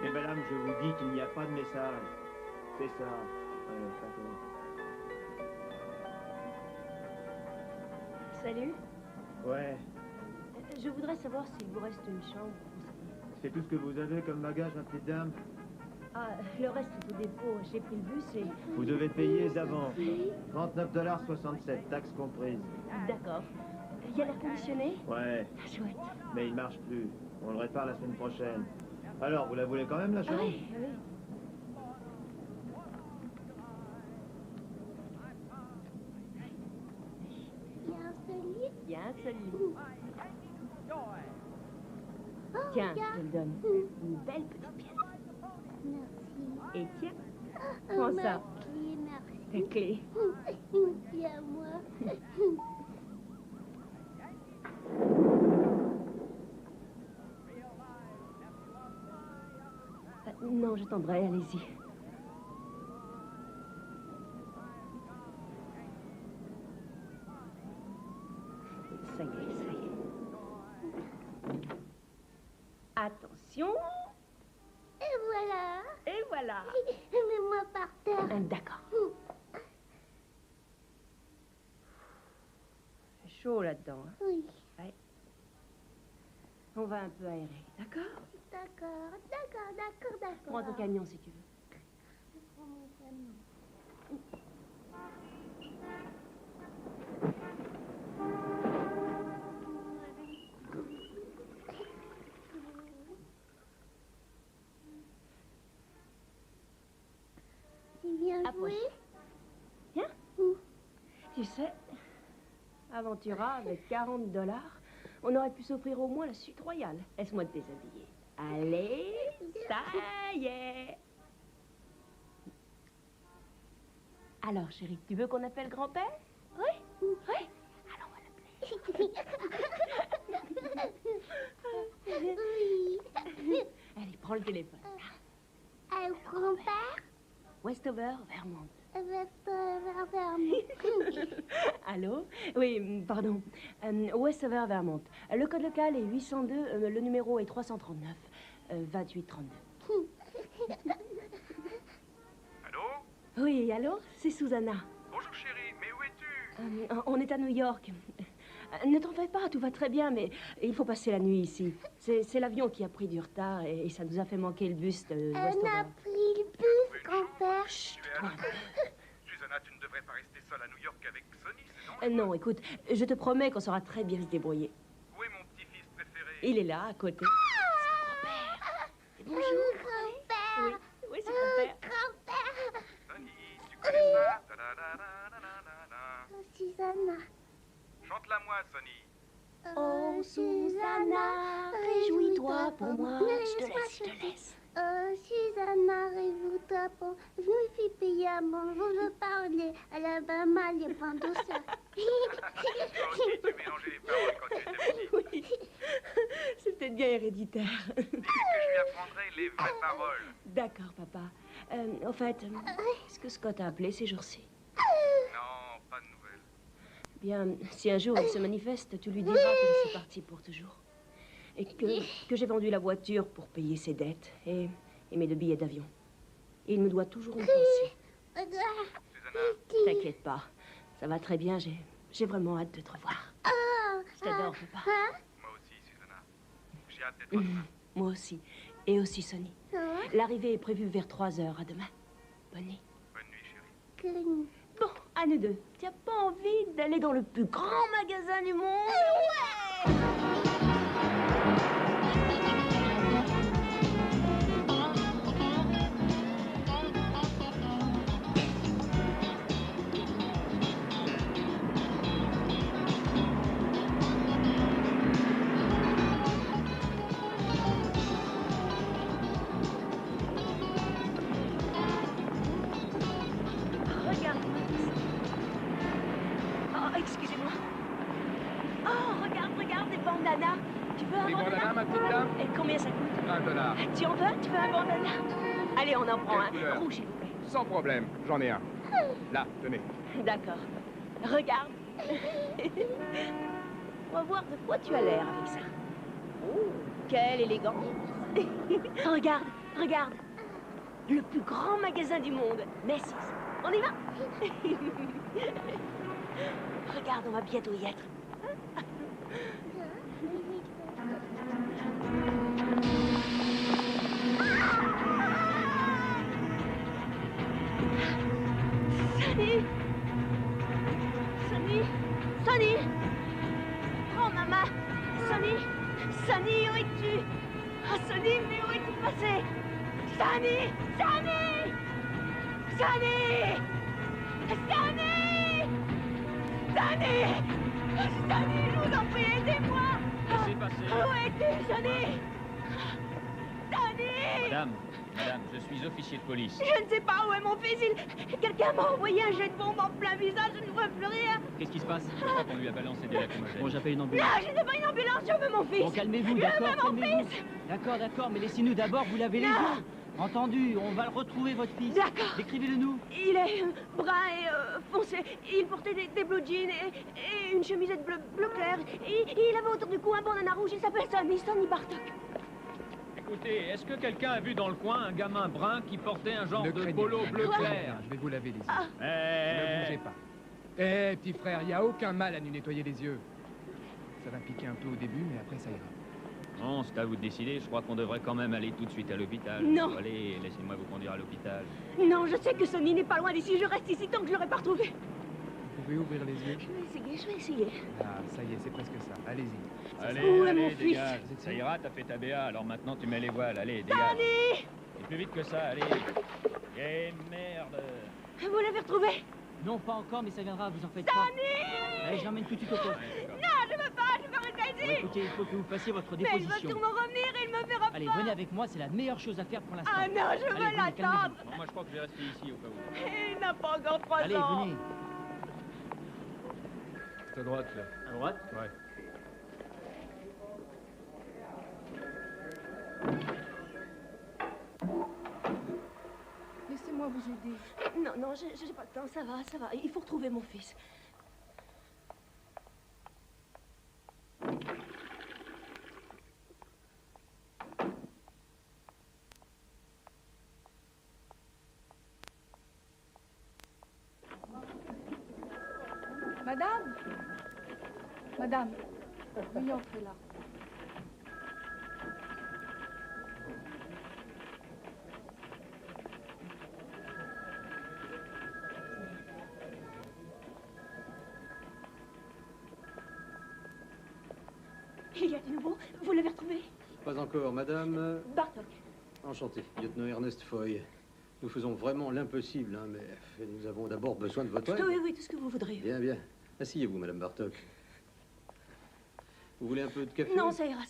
Mais madame, je vous dis qu'il n'y a pas de message. C'est ça. Ouais, d'accord. Salut. Ouais. Je voudrais savoir s'il vous reste une chambre pour s'habiller. C'est tout ce que vous avez comme bagage, ma petite dame? Ah, le reste est au dépôt. J'ai pris le bus et... Vous devez payer d'avant. 39,67 $, taxes comprises. D'accord. Il y a l'air conditionné? Ouais. Ah, chouette. Mais il marche plus. On le répare la semaine prochaine. Alors, vous la voulez quand même, la chambre? Oui, oui. Il y a un seul lit. Tiens, je te le donne. Une belle petite pièce. Merci. Et tiens, prends ça. Ma clé, merci. Ta clé. Merci à moi. Non, je t'endrai, allez-y. Ça y est, ça y est. Attention. Et voilà. Et voilà. Mets-moi par terre. D'accord. C'est chaud là-dedans. Hein? Oui. Ouais. On va un peu aérer, d'accord? D'accord, d'accord, d'accord, d'accord. Prends ton camion si tu veux. Je prends mon camion. Tu viens Approche. jouer? Viens. Où? Tu sais, Aventura, avec 40 $, on aurait pu s'offrir au moins la suite royale. Laisse-moi te déshabiller. Allez, ça y est. Alors, chérie, tu veux qu'on appelle grand-père? Oui? Oui? Alors, on va l'appeler. Oui. Allez, prends le téléphone. Grand-père? Westover, Vermont. Vermont. Allô? Oui, pardon. Westover, Vermont. Le code local est 802, le numéro est 339, 2832. Allô? Oui, allô? C'est Susanna. Bonjour chérie, mais où es-tu? On est à New York. Ne t'en fais pas, tout va très bien, mais il faut passer la nuit ici. C'est l'avion qui a pris du retard et ça nous a fait manquer le bus de On Westover. a pris le bus, grand-père. Tu es à l'hôtel? Susanna, tu ne devrais pas rester seule à New York avec Sonny, c'est non? Non, écoute, je te promets qu'on saura très bien se débrouiller. Où est mon petit-fils préféré? Il est là, à côté. Bonjour. Grand-père. Oui, oui, c'est ton père. Grand-père. Sonny, tu connais ça? Ta-da-da-da-da-da-da-da. Susanna. Chante-la moi, Sonny. Oh, Susanna, réjouis-toi pour moi. Je te laisse. Oh, Susanna, réjouis-toi pour... Je me suis payé à mon jour, je parlais à l'Alabama, les points douceurs. Toi aussi, tu mélangeais les paroles quand tu étais petit. Oui, c'est peut-être bien héréditaire. Dis que je lui apprendrai les vraies paroles. D'accord, papa. Au fait, est-ce que Scott a appelé ces jours-ci? Non, pas de nouvelles. Bien, si un jour il se manifeste, tu lui diras que je suis partie pour toujours. Et que j'ai vendu la voiture pour payer ses dettes et mes 2 billets d'avion. Et il me doit toujours une pension. Susanna, T'inquiète pas, ça va très bien, j'ai vraiment hâte de te revoir. Je t'adore, papa. moi aussi, Susanna. J'ai hâte d'être demain. Moi aussi. Et aussi Sonny. L'arrivée est prévue vers 3 heures. À demain. Bonne nuit. Bonne nuit, chérie. Bon, à nous deux. Tu n'as pas envie d'aller dans le plus grand magasin du monde? Regarde. Oh, excusez-moi. Oh, regarde, des bandanas. Tu veux un Des bandana? bandanas, ma petite dame? Et combien ça coûte? $1. Tu en veux? Tu veux un bandana? Allez, on en prend Quelle un. couleur? Rouge, s'il vous plaît. Sans problème, j'en ai un. Là, tenez. D'accord. Regarde. On va voir de quoi tu as l'air avec ça. Oh, quelle élégance. Regarde, regarde. Le plus grand magasin du monde, Macy's. On y va? Regarde, on va bientôt y être. Sonny! Sonny! Sonny! Prends ma main! Sonny! Sonny, où es-tu? Ah, Sonny, mais où es-tu passé? Sonny! Sonny! Sonny! Sonny! Sonny! Sonny, je vous en prie, aidez-moi! Laissez passer. Où es-tu, Sonny? Sonny! Madame, je suis officier de police. Je ne sais pas où est mon fils. Quelqu'un m'a envoyé un jet de bombe en plein visage. Je ne vois plus rien. Qu'est-ce qui se passe? Je crois qu'on lui a balancé des lacrymogènes. Bon, j'appelle une Non, ambulance. je n'ai pas une ambulance. Je veux mon fils. Bon, calmez-vous, Je d'accord, veux mon calmez-vous. fils. D'accord, mais laissez-nous d'abord vous laver les Non. yeux. Entendu, on va le retrouver, votre fils. D'accord. Décrivez-le nous. Il est brun et foncé. Il portait des blue jeans et une chemisette bleu clair. Et il avait autour du cou un bandana rouge. Il s'appelle Sonny Bartok. Écoutez, est-ce que quelqu'un a vu dans le coin un gamin brun qui portait un genre Ne de craignez polo rien, bleu ne craignez clair? rien, je vais vous laver les yeux. Ah. Ne bougez pas. Eh, petit frère, il n'y a aucun mal à nous nettoyer les yeux. Ça va piquer un peu au début, mais après ça ira. Non, c'est à vous de décider. Je crois qu'on devrait quand même aller tout de suite à l'hôpital. Non. Allez, laissez-moi vous conduire à l'hôpital. Non, je sais que Sonny n'est pas loin d'ici. Je reste ici tant que je l'aurai pas retrouvé. Vous pouvez ouvrir les yeux? Je vais essayer. Ah, ça y est, c'est presque ça. Allez-y. Allez, Où est mon allez, fils? dégage. Ça ira, t'as fait ta BA, alors maintenant tu mets les voiles. Allez, dégage. Sonny! Et plus vite que ça, allez. Eh merde. Vous l'avez retrouvé? Non, pas encore, mais ça viendra, vous en faites pas. Sonny! Allez, j'emmène tout de suite au poste. Ouais, d'accord. Non, je veux pas rester Bon, ici. écoutez, il faut que vous fassiez votre Mais il va déposition. sûrement revenir et il me verra Allez, pas. venez avec moi, c'est la meilleure chose à faire pour l'instant. Ah non, je Allez, veux venez, l'attendre. Bon, moi je crois que je vais rester ici au cas où. Il n'a pas encore 3 Allez, ans. venez. C'est à droite, là. À droite? Ouais. Laissez-moi vous aider. Non, j'ai pas le temps, ça va. Il faut retrouver mon fils. Madame? Madame, veuillez entrer là. Il y a du nouveau. Vous l'avez retrouvé? Pas encore, madame. Bartok. Enchanté, lieutenant Ernest Foy. Nous faisons vraiment l'impossible, hein, mais nous avons d'abord besoin de votre aide. Oui, tout ce que vous voudrez. Bien, bien. Asseyez-vous, madame Bartok. Vous voulez un peu de café? Non, ça ira.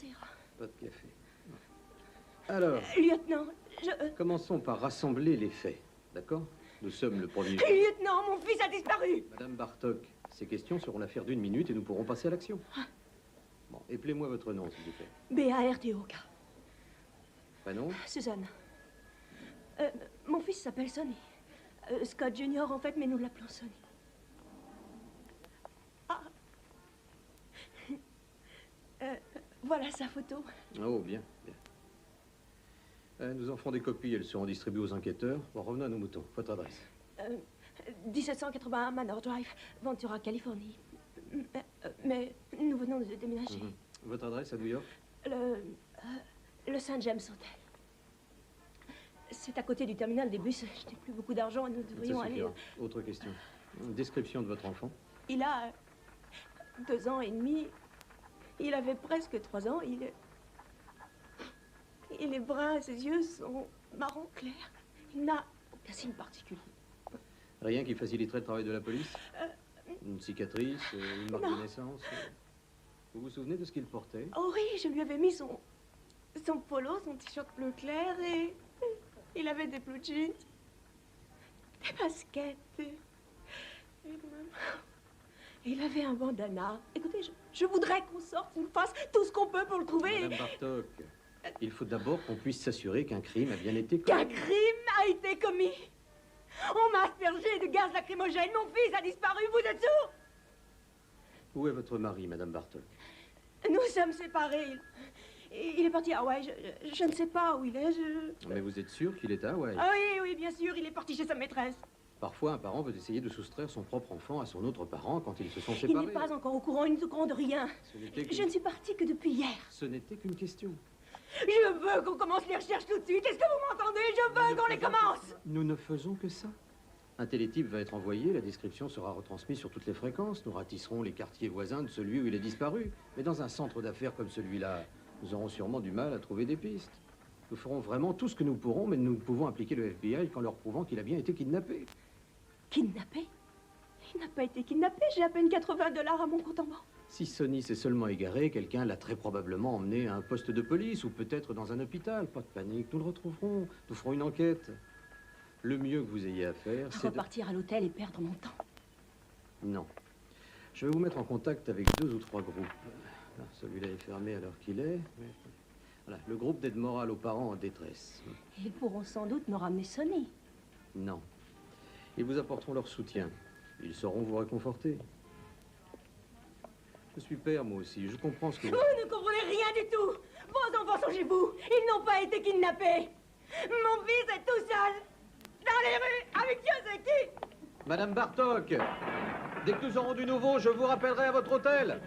Pas de café. Alors, Lieutenant, commençons par rassembler les faits, d'accord? Nous sommes le 1er juin. Lieutenant, mon fils a disparu. Madame Bartok, ces questions seront l'affaire d'1 minute et nous pourrons passer à l'action. Bon, appelez-moi votre nom, s'il vous plaît. B-A-R-T-O-K. Prénom? Suzanne. Mon fils s'appelle Sonny. Scott Junior, en fait, mais nous l'appelons Sonny. Ah. Voilà sa photo. Oh, bien, bien. Nous en ferons des copies, elles seront distribuées aux enquêteurs. Bon, revenons à nos moutons. Votre adresse? 1781 Manor Drive, Ventura, Californie. Mais nous venons de déménager. Votre adresse à New York? Le St. James Hotel. C'est à côté du terminal des bus. Je n'ai plus beaucoup d'argent et nous devrions Ça aller... suffira. Autre question. Description de votre enfant? Il a 2 ans et demi. Il avait presque 3 ans. Il est brun, ses yeux sont marron clair. Il n'a aucun signe particulier. Rien qui faciliterait le travail de la police? Une cicatrice, une marque non. de naissance? Vous vous souvenez de ce qu'il portait? Oh oui, je lui avais mis son polo, son t-shirt bleu clair et il avait des blue jeans, des baskets. Et il avait un bandana. Écoutez, je voudrais qu'on sorte, qu'on fasse tout ce qu'on peut pour le trouver. Madame Bartok, il faut d'abord qu'on puisse s'assurer qu'un crime a bien été Qu'un commis. crime a été commis. On m'a aspergé de gaz lacrymogène. Mon fils a disparu. Vous êtes sourds? Où est votre mari, Madame Bartok? Nous sommes séparés. Il est parti à Hawaï. Je ne sais pas où il est. Mais vous êtes sûr qu'il est à Hawaï? Ah oui, oui, bien sûr. Il est parti chez sa maîtresse. Parfois, un parent veut essayer de soustraire son propre enfant à son autre parent quand ils se sont Il séparés. n'est pas encore au courant, il ne se courant de rien. Je ne suis partie que depuis hier. Ce n'était qu'une question. Je veux qu'on commence les recherches tout de suite. Est-ce que vous m'entendez? Je veux qu'on les commence. Nous ne faisons que ça. Un télétype va être envoyé, la description sera retransmise sur toutes les fréquences. Nous ratisserons les quartiers voisins de celui où il est disparu. Mais dans un centre d'affaires comme celui-là, nous aurons sûrement du mal à trouver des pistes. Nous ferons vraiment tout ce que nous pourrons, mais nous ne pouvons impliquer le FBI qu'en leur prouvant qu'il a bien été kidnappé. Kidnappé? Il n'a pas été kidnappé. J'ai à peine $80 à mon compte en banque. Si Sonny s'est seulement égaré, quelqu'un l'a très probablement emmené à un poste de police ou peut-être dans un hôpital. Pas de panique, nous le retrouverons. Nous ferons une enquête. Le mieux que vous ayez à faire, c'est repartir à l'hôtel et perdre mon temps. Non. Je vais vous mettre en contact avec 2 ou 3 groupes. Celui-là est fermé alors qu'il est. Mais... Voilà, le groupe d'aide morale aux parents en détresse. Ils pourront sans doute me ramener Sonny. Non. Ils vous apporteront leur soutien. Ils sauront vous réconforter. Je suis père, moi aussi. Je comprends ce que vous... Vous ne comprenez rien du tout. Vos enfants sont chez vous. Ils n'ont pas été kidnappés. Mon fils est tout seul. Dans les rues, avec Dieu sait qui. Madame Bartok, dès que nous aurons du nouveau, je vous rappellerai à votre hôtel.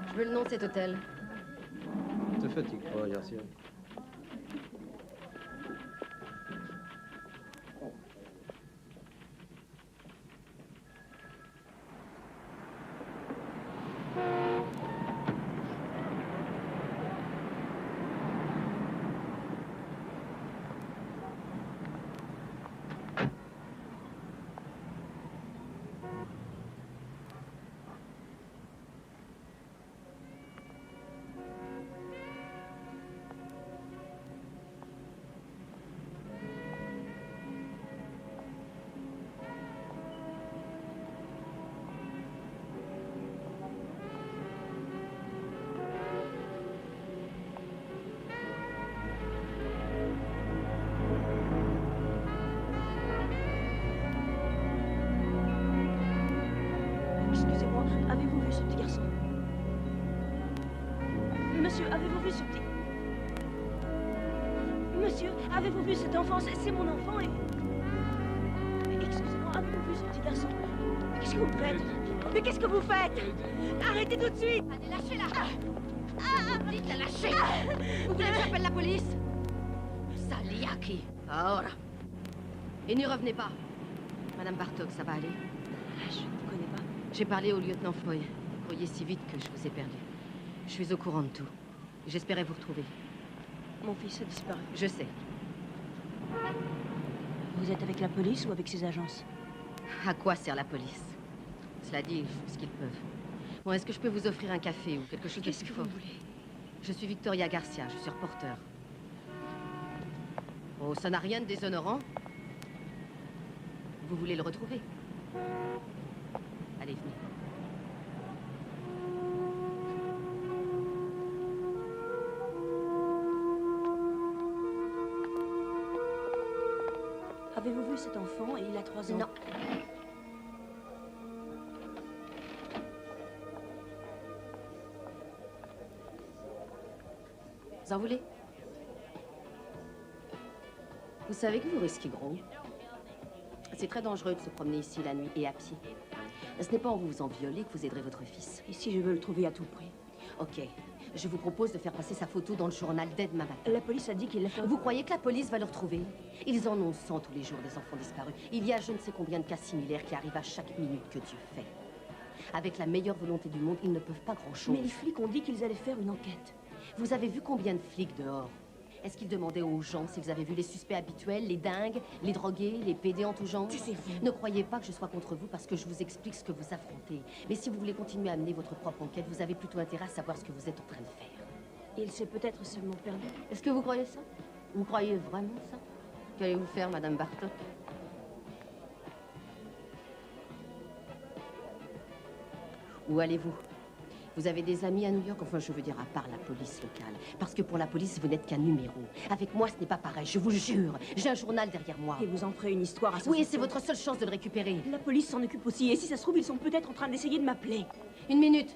Je veux le nom de cet hôtel. Ne te fatigue pas, Garcia. Excusez-moi, avez-vous vu ce petit garçon? Monsieur, avez-vous vu ce petit... Monsieur, avez-vous vu cet enfant? C'est mon enfant et... Excusez-moi, avez-vous vu ce petit garçon? Qu'est-ce que vous faites? Mais qu'est-ce que vous faites? Arrêtez tout de suite! Allez, lâchez-la! Dites la lâcher! Vous voulez que j'appelle la police? Saliaki! Ahora! Et n'y revenez pas. Madame Bartok, ça va aller? Je ne connais pas. J'ai parlé au lieutenant Foy. Vous courriez si vite que je vous ai perdu. Je suis au courant de tout. J'espérais vous retrouver. Mon fils a disparu. Je sais. Vous êtes avec la police ou avec ses agences? À quoi sert la police? Cela dit, ils font ce qu'ils peuvent. Bon, est-ce que je peux vous offrir un café ou quelque chose de Qu'est-ce plus que fort? vous voulez? Je suis Victoria Garcia, je suis reporter. Oh, ça n'a rien de déshonorant. Vous voulez le retrouver? Allez, venez. Avez-vous vu cet enfant? Il a 3 ans. Non. Vous en voulez? Vous savez que vous risquez gros. C'est très dangereux de se promener ici la nuit et à pied. Ce n'est pas en vous en violer que vous aiderez votre fils. Et si je veux le trouver à tout prix? Ok. Je vous propose de faire passer sa photo dans le journal d'Aide ma matin. La police a dit qu'il l'a fait... Vous croyez que la police va le retrouver? Ils en ont 100 tous les jours des enfants disparus. Il y a je ne sais combien de cas similaires qui arrivent à chaque minute que Dieu fait. Avec la meilleure volonté du monde, ils ne peuvent pas grand-chose. Mais les flics ont dit qu'ils allaient faire une enquête. Vous avez vu combien de flics dehors? Est-ce qu'ils demandaient aux gens s'ils avaient vu les suspects habituels, les dingues, les drogués, les pédés en tout genre? Taisez-vous. Ne croyez pas que je sois contre vous parce que je vous explique ce que vous affrontez. Mais si vous voulez continuer à mener votre propre enquête, vous avez plutôt intérêt à savoir ce que vous êtes en train de faire. Il s'est peut-être seulement perdu. Est-ce que vous croyez ça? Vous croyez vraiment ça? Qu'allez-vous faire, Madame Bartok? Où allez-vous? Vous avez des amis à New York? Enfin, je veux dire, à part la police locale. Parce que pour la police, vous n'êtes qu'un numéro. Avec moi, ce n'est pas pareil, je vous le jure. J'ai un journal derrière moi. Et vous en ferez une histoire à son Oui, c'est votre seule chance de le récupérer. La police s'en occupe aussi. Et si ça se trouve, ils sont peut-être en train d'essayer de m'appeler. Une minute.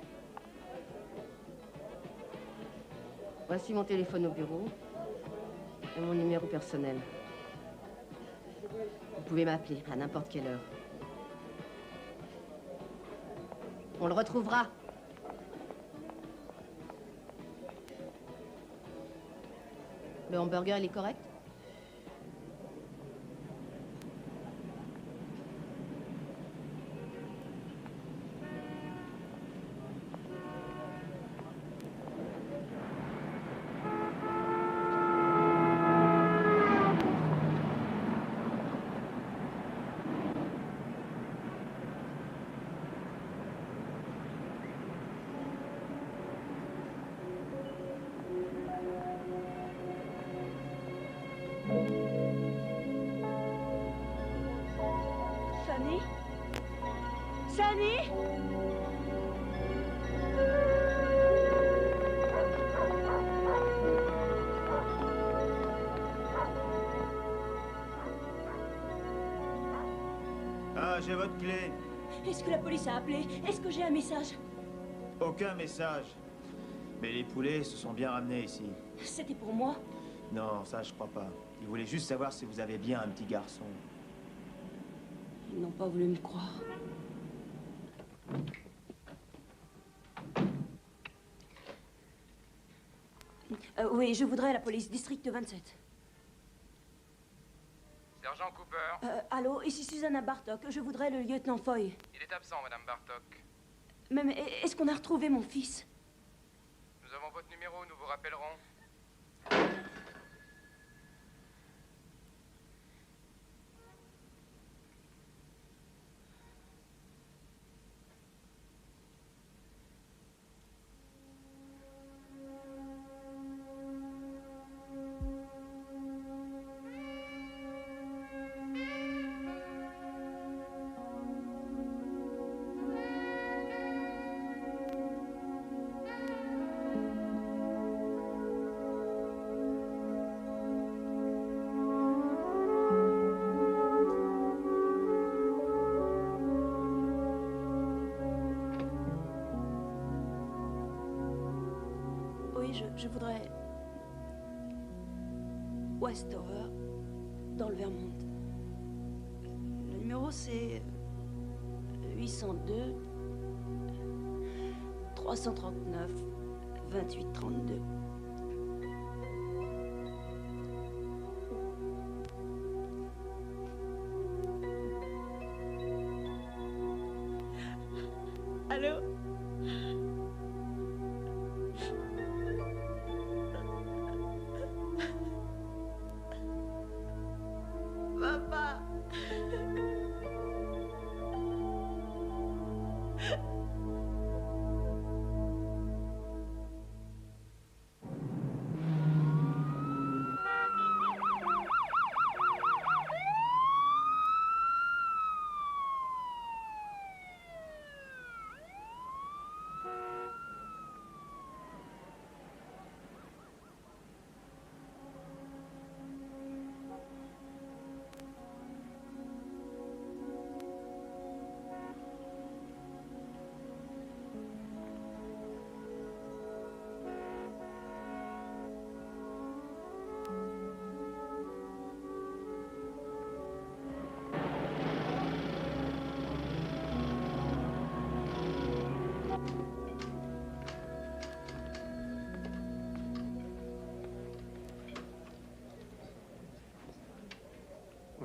Voici mon téléphone au bureau et mon numéro personnel. Vous pouvez m'appeler à n'importe quelle heure. On le retrouvera. Le hamburger, il est correct? Sunny? Sunny? Ah, j'ai votre clé. Est-ce que la police a appelé? Est-ce que j'ai un message? Aucun message. Mais les poulets se sont bien ramenés ici. C'était pour moi? Non, ça, je crois pas. Ils voulaient juste savoir si vous avez bien un petit garçon. Ils n'ont pas voulu me croire. Oui, je voudrais la police, district 27. Sergent Cooper. Allô, ici Susanna Bartok. Je voudrais le lieutenant Foy. Il est absent, Madame Bartok. Même, est-ce qu'on a retrouvé mon fils? Nous avons votre numéro, nous vous rappellerons. Oui, je voudrais... Westover, dans le Vermont. Le numéro, c'est... 802... 339... 2832. Allô? Papa.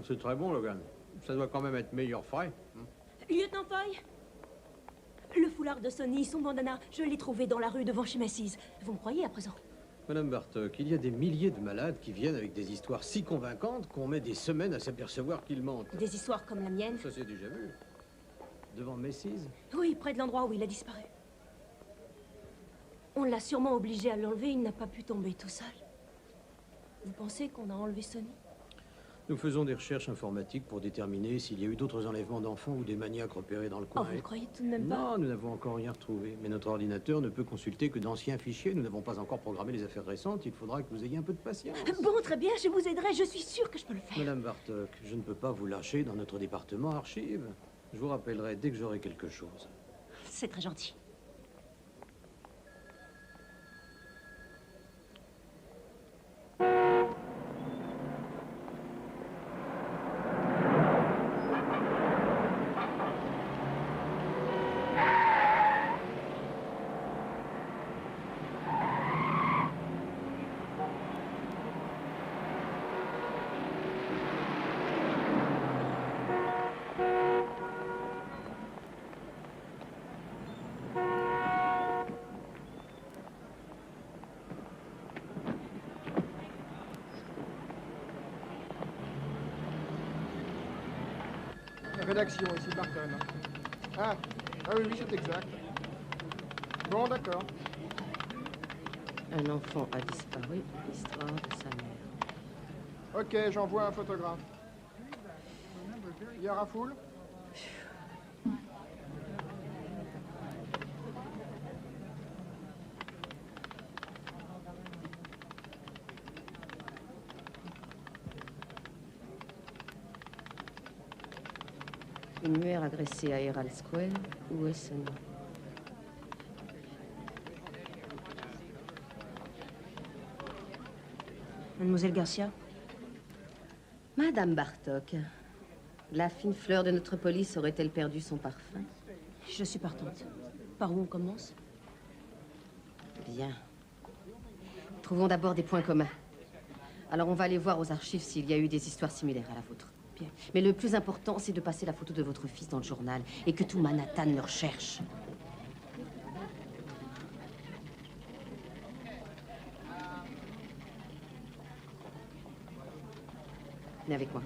C'est très bon, Logan. Ça doit quand même être meilleur frais. Lieutenant Foy? Le foulard de Sonny, son bandana, je l'ai trouvé dans la rue devant chez Macy's. Vous me croyez à présent? Madame Bartok, il y a des milliers de malades qui viennent avec des histoires si convaincantes qu'on met des semaines à s'apercevoir qu'ils mentent. Des histoires comme la mienne? Ça, c'est déjà vu. Devant Macy's? Oui, près de l'endroit où il a disparu. On l'a sûrement obligé à l'enlever, il n'a pas pu tomber tout seul. Vous pensez qu'on a enlevé Sonny? Nous faisons des recherches informatiques pour déterminer s'il y a eu d'autres enlèvements d'enfants ou des maniaques repérés dans le coin. Oh, vous ne croyez tout de même pas? Non, nous n'avons encore rien retrouvé. Mais notre ordinateur ne peut consulter que d'anciens fichiers. Nous n'avons pas encore programmé les affaires récentes. Il faudra que vous ayez un peu de patience. Bon, très bien, je vous aiderai. Je suis sûre que je peux le faire. Madame Bartok, je ne peux pas vous lâcher dans notre département archives. Je vous rappellerai dès que j'aurai quelque chose. C'est très gentil. Rédaction, ici Barton. Ah oui, oui, c'est exact. Bon, d'accord. Un enfant a disparu, l'histoire de sa mère. Ok, j'envoie un photographe. Il y a Rafoul? Une mère agressée à Herald Square, où est ce nom? Mademoiselle Garcia? Madame Bartok, la fine fleur de notre police aurait-elle perdu son parfum? Je suis partante. Par où on commence? Bien. Trouvons d'abord des points communs. Alors on va aller voir aux archives s'il y a eu des histoires similaires à la vôtre. Bien. Mais le plus important, c'est de passer la photo de votre fils dans le journal et que tout Manhattan le recherche. Venez avec moi.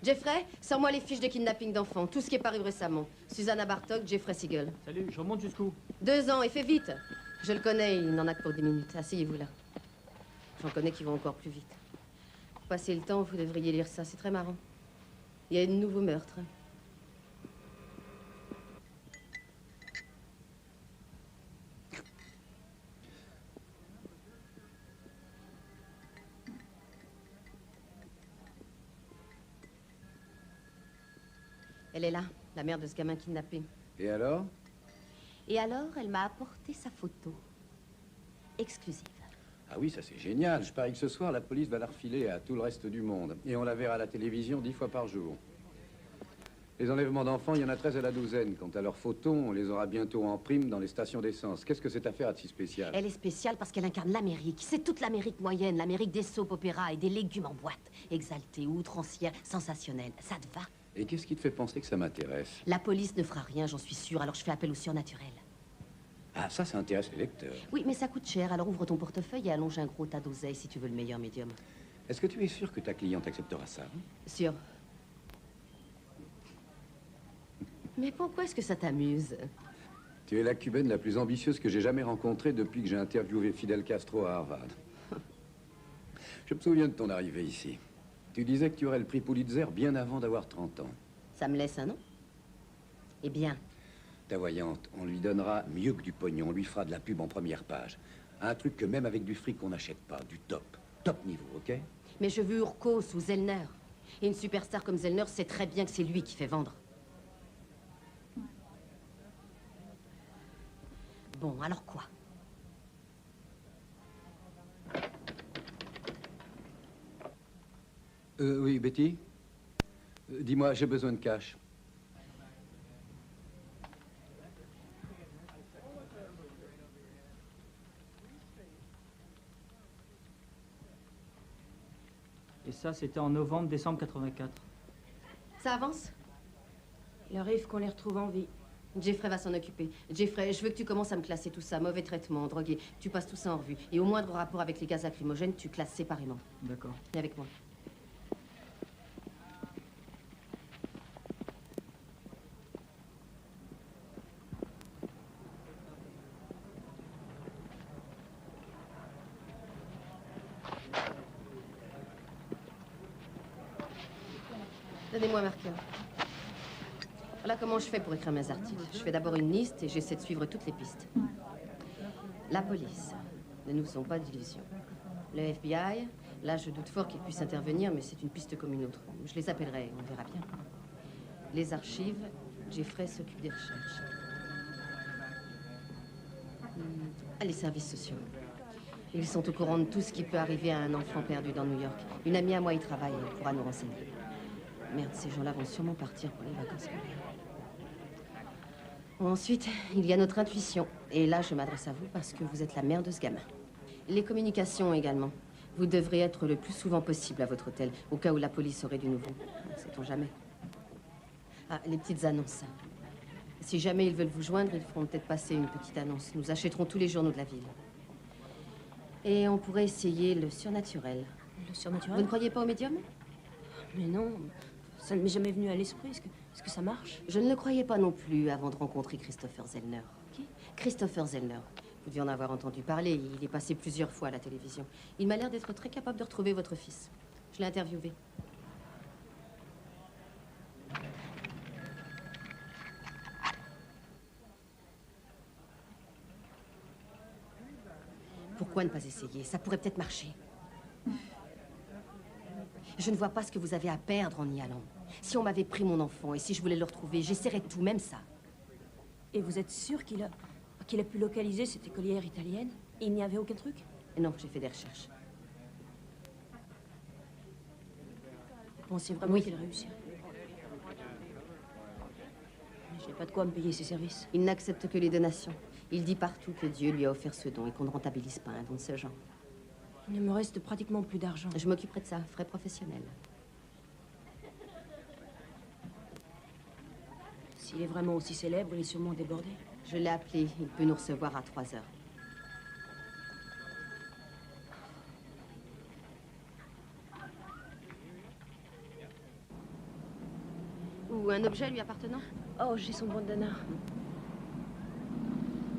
Jeffrey, sors-moi les fiches de kidnapping d'enfants, tout ce qui est paru récemment. Susanna Bartok, Jeffrey Siegel. Salut, je remonte jusqu'où? 2 ans, et fais vite. Je le connais, il n'en a que pour 10 minutes. Asseyez-vous là. J'en connais qui vont encore plus vite. Pour passer le temps, vous devriez lire ça, c'est très marrant. Il y a de nouveaux meurtres. Elle est là, la mère de ce gamin kidnappé. Et alors? Et alors, elle m'a apporté sa photo. Exclusive. Ah oui, ça c'est génial. Je parie que ce soir, la police va la refiler à tout le reste du monde. Et on la verra à la télévision 10 fois par jour. Les enlèvements d'enfants, il y en a 13 à la douzaine. Quant à leurs photos, on les aura bientôt en prime dans les stations d'essence. Qu'est-ce que cette affaire a de si spécial? Elle est spéciale parce qu'elle incarne l'Amérique. C'est toute l'Amérique moyenne, l'Amérique des soap-opéras et des légumes en boîte. Exaltée, outrancière, sensationnelle. Ça te va? Et qu'est-ce qui te fait penser que ça m'intéresse? La police ne fera rien, j'en suis sûre, alors je fais appel au surnaturel. Ah, ça intéresse les lecteurs. Oui, mais ça coûte cher, alors ouvre ton portefeuille et allonge un gros tas d'oseille si tu veux le meilleur médium. Est-ce que tu es sûr que ta cliente acceptera ça? Sûr. Mais pourquoi est-ce que ça t'amuse? Tu es la cubaine la plus ambitieuse que j'ai jamais rencontrée depuis que j'ai interviewé Fidel Castro à Harvard. Je me souviens de ton arrivée ici. Tu disais que tu aurais le prix Pulitzer bien avant d'avoir 30 ans. Ça me laisse un nom? Eh bien. Ta voyante, on lui donnera mieux que du pognon. On lui fera de la pub en première page. Un truc que même avec du fric, on n'achète pas. Du top. Top niveau, ok? Mais je veux Urkos ou Zellner. Et une superstar comme Zellner sait très bien que c'est lui qui fait vendre. Bon, alors quoi? Oui, Betty? Dis-moi, j'ai besoin de cash. Et ça, c'était en novembre-décembre 84. Ça avance? Il arrive qu'on les retrouve en vie. Jeffrey va s'en occuper. Jeffrey, je veux que tu commences à me classer tout ça. Mauvais traitement, drogué. Tu passes tout ça en revue. Et au moindre rapport avec les gaz lacrymogènes, tu classes séparément. D'accord. Viens avec moi. Donnez-moi un marqueur. Voilà comment je fais pour écrire mes articles. Je fais d'abord une liste et j'essaie de suivre toutes les pistes. La police. Ne nous faisons pas d'illusions. Le FBI, là je doute fort qu'ils puissent intervenir, mais c'est une piste comme une autre. Je les appellerai, on verra bien. Les archives, Jeffrey s'occupe des recherches. Les services sociaux. Ils sont au courant de tout ce qui peut arriver à un enfant perdu dans New York. Une amie à moi y travaille, elle pourra nous renseigner. Merde, ces gens-là vont sûrement partir pour les vacances scolaires. Ensuite, il y a notre intuition. Et là, je m'adresse à vous parce que vous êtes la mère de ce gamin. Les communications également. Vous devrez être le plus souvent possible à votre hôtel, au cas où la police aurait du nouveau. Sait-on jamais. Ah, les petites annonces. Si jamais ils veulent vous joindre, ils feront peut-être passer une petite annonce. Nous achèterons tous les journaux de la ville. Et on pourrait essayer le surnaturel. Le surnaturel? Vous ne croyez pas au médium? Mais non, ça ne m'est jamais venu à l'esprit. Est-ce que ça marche? Je ne le croyais pas non plus avant de rencontrer Christopher Zellner. Qui? Christopher Zellner. Vous devez en avoir entendu parler. Il est passé plusieurs fois à la télévision. Il m'a l'air d'être très capable de retrouver votre fils. Je l'ai interviewé. Pourquoi ne pas essayer? Ça pourrait peut-être marcher. Je ne vois pas ce que vous avez à perdre en y allant. Si on m'avait pris mon enfant et si je voulais le retrouver, j'essaierais tout, même ça. Et vous êtes sûr qu'il a pu localiser cette écolière italienne? Il n'y avait aucun truc? Non, j'ai fait des recherches. Vous pensez vraiment qu'il réussirait? Mais je n'ai pas de quoi me payer ses services. Il n'accepte que les donations. Il dit partout que Dieu lui a offert ce don et qu'on ne rentabilise pas un don de ce genre. Il ne me reste pratiquement plus d'argent. Je m'occuperai de ça, frais professionnels. S'il est vraiment aussi célèbre, il est sûrement débordé. Je l'ai appelé. Il peut nous recevoir à 3 heures. Ou un objet lui appartenant? Oh, j'ai son bandana.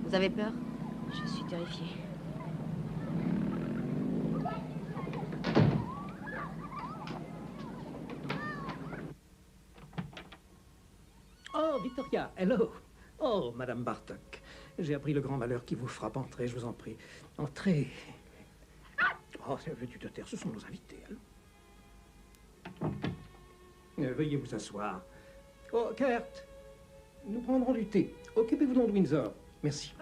Vous avez peur? Je suis terrifiée. Oh, Victoria, hello. Oh, Madame Bartok. J'ai appris le grand malheur qui vous frappe. Entrez, je vous en prie. Entrez. Oh, veux-tu te taire? Ce sont nos invités, alors. Veuillez vous asseoir. Oh, Kurt, nous prendrons du thé. Occupez-vous donc de Windsor. Merci.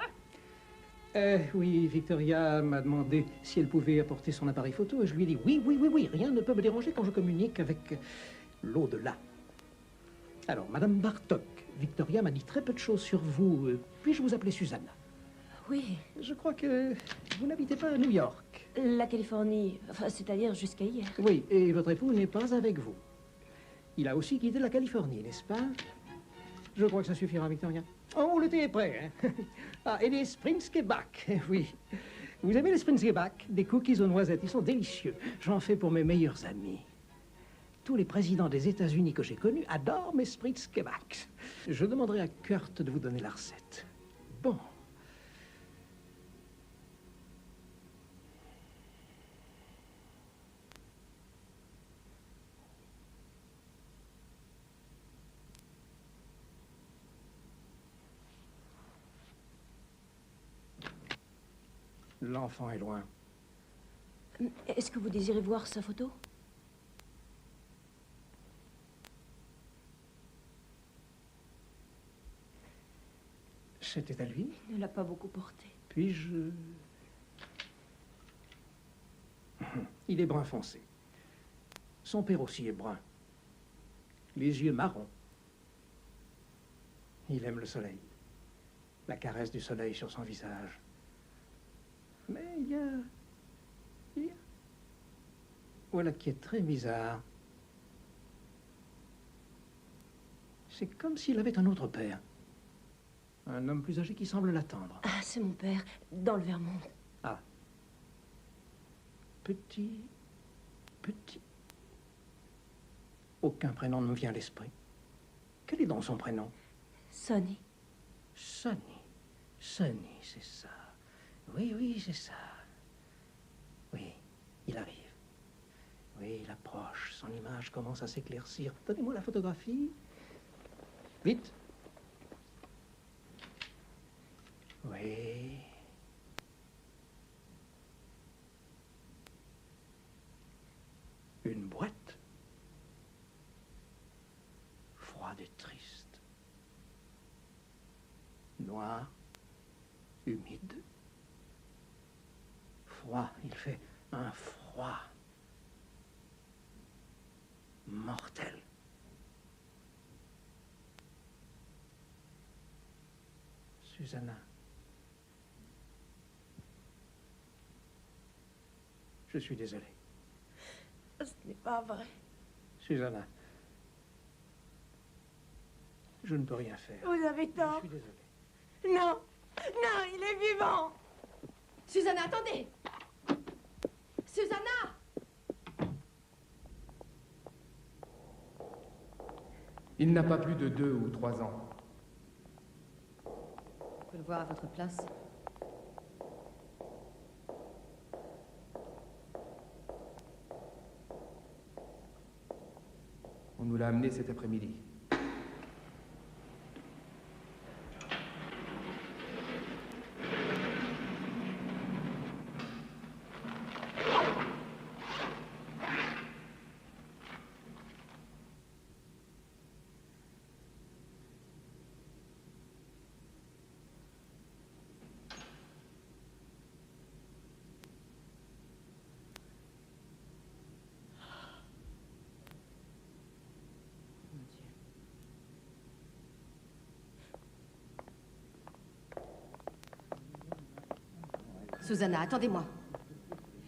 Oui, Victoria m'a demandé si elle pouvait apporter son appareil photo et je lui ai dit oui, rien ne peut me déranger quand je communique avec l'au-delà. Alors, Madame Bartok, Victoria m'a dit très peu de choses sur vous. Puis-je vous appeler Susanna? Oui. Je crois que vous n'habitez pas à New York. La Californie, enfin, c'est-à-dire jusqu'à hier. Oui, et votre époux n'est pas avec vous. Il a aussi quitté la Californie, n'est-ce pas? Je crois que ça suffira, Victoria. Oh, le thé est prêt, hein? Ah, et les Springskebak, oui. Vous aimez les Springskebak? Des cookies aux noisettes, ils sont délicieux. J'en fais pour mes meilleurs amis. Tous les présidents des États-Unis que j'ai connus adorent mes Springskebak. Je demanderai à Kurt de vous donner la recette. Bon. L'enfant est loin. Est-ce que vous désirez voir sa photo? C'était à lui? Il ne l'a pas beaucoup porté. Puis-je... Il est brun foncé. Son père aussi est brun. Les yeux marrons. Il aime le soleil. La caresse du soleil sur son visage. Mais il y a... Voilà qui est très bizarre. C'est comme s'il avait un autre père. Un homme plus âgé qui semble l'attendre. Ah, c'est mon père, dans le Vermont. Ah. Petit. Aucun prénom ne me vient à l'esprit. Quel est donc son prénom? Sonny. Sonny, c'est ça. Oui, c'est ça. Oui, il arrive. Oui, il approche. Son image commence à s'éclaircir. Donnez-moi la photographie. Vite. Oui. Une boîte. Froide et triste. Noir. Humide. Froid. Il fait un froid. Mortel. Susanna. Je suis désolé. Ce n'est pas vrai. Susanna. Je ne peux rien faire. Vous avez tort. Je suis désolé. Non, il est vivant. Susanna, attendez. Susanna! Il n'a pas plus de 2 ou 3 ans. Je peux le voir à votre place. On nous l'a amené cet après-midi. Susanna, attendez-moi.